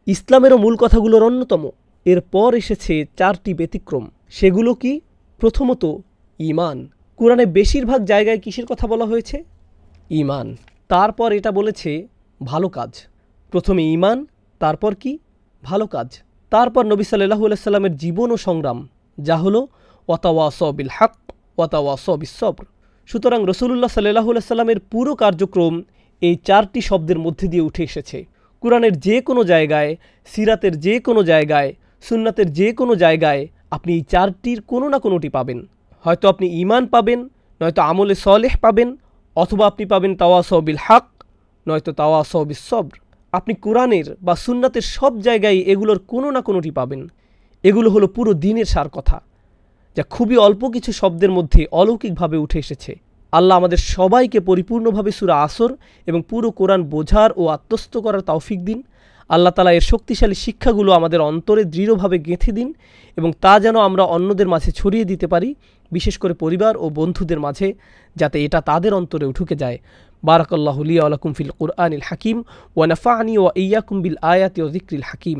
ইসলামেরও মূল কথাগুলোর অন্যতম। এরপর এসেছে 4টি ব্যতিক্রম। সেগুলো কি? প্রথমত ঈমান। কোরআনে বেশিরভাগ জায়গায় কিসের কথা বলা হয়েছে? ঈমান। তারপর এটা বলেছে ভালো কাজ। প্রথমে ঈমান, তারপর কি? ভালো কাজ। তারপর নবী সাল্লাল্লাহু আলাইহি সাল্লামের জীবন ও সংগ্রাম, যা হলো ওয়াতাওয়াসাউ বিল হক ওয়াতাওয়াসাউ বিস সবর। সুতরাং রাসূলুল্লাহ সাল্লাল্লাহু আলাইহি সাল্লামের পুরো কার্যক্রম এই 4টি শব্দের মধ্যে দিয়ে উঠে এসেছে। কোরআনের যে কোনো জায়গায়, সিরাতের যে কোনো জায়গায়, সুন্নাতের যে কোনো জায়গায় আপনি এই 4টির কোনো না কোনোটি পাবেন। হয়তো আপনি ঈমান পাবেন, নয়তো আমলে সলেহ পাবেন, অথবা আপনি পাবেন তাওয়াসাউ বিল হক, নয়তো তাওয়াসাউ বিস সবর। আপনি কোরআনের বা সুন্নাতের সব জায়গায় এগুলোর কোনো না কোনোটি পাবেন। এগুলো হলো পুরো দ্বীনের সার কথা, যা খুবই অল্প কিছু শব্দের মধ্যে অলৌকিকভাবে উঠে এসেছে। আল্লাহ আমাদের সবাইকে পরিপূর্ণভাবে সূরা আসর এবং পুরো কোরআন বোঝার ও আত্মস্থ করার তৌফিক দিন। আল্লাহ তাআলা এর শক্তিশালী শিক্ষাগুলো আমাদের অন্তরে দৃঢ়ভাবে গেঁথে দিন এবং তা যেন আমরা অন্যদের মাঝে ছড়িয়ে দিতে পারি, বিশেষ করে পরিবার ও বন্ধুদের মাঝে, যাতে এটা তাদের অন্তরে ঢুকে যায়। বারাকাল্লাহু লি ওয়া লাকুম ফিল কুরআনিল হাকিম ওয়া নাফা'নি ওয়া ইয়্যাকুম বিল আয়াতি ওয়া যিকরিল হাকিম।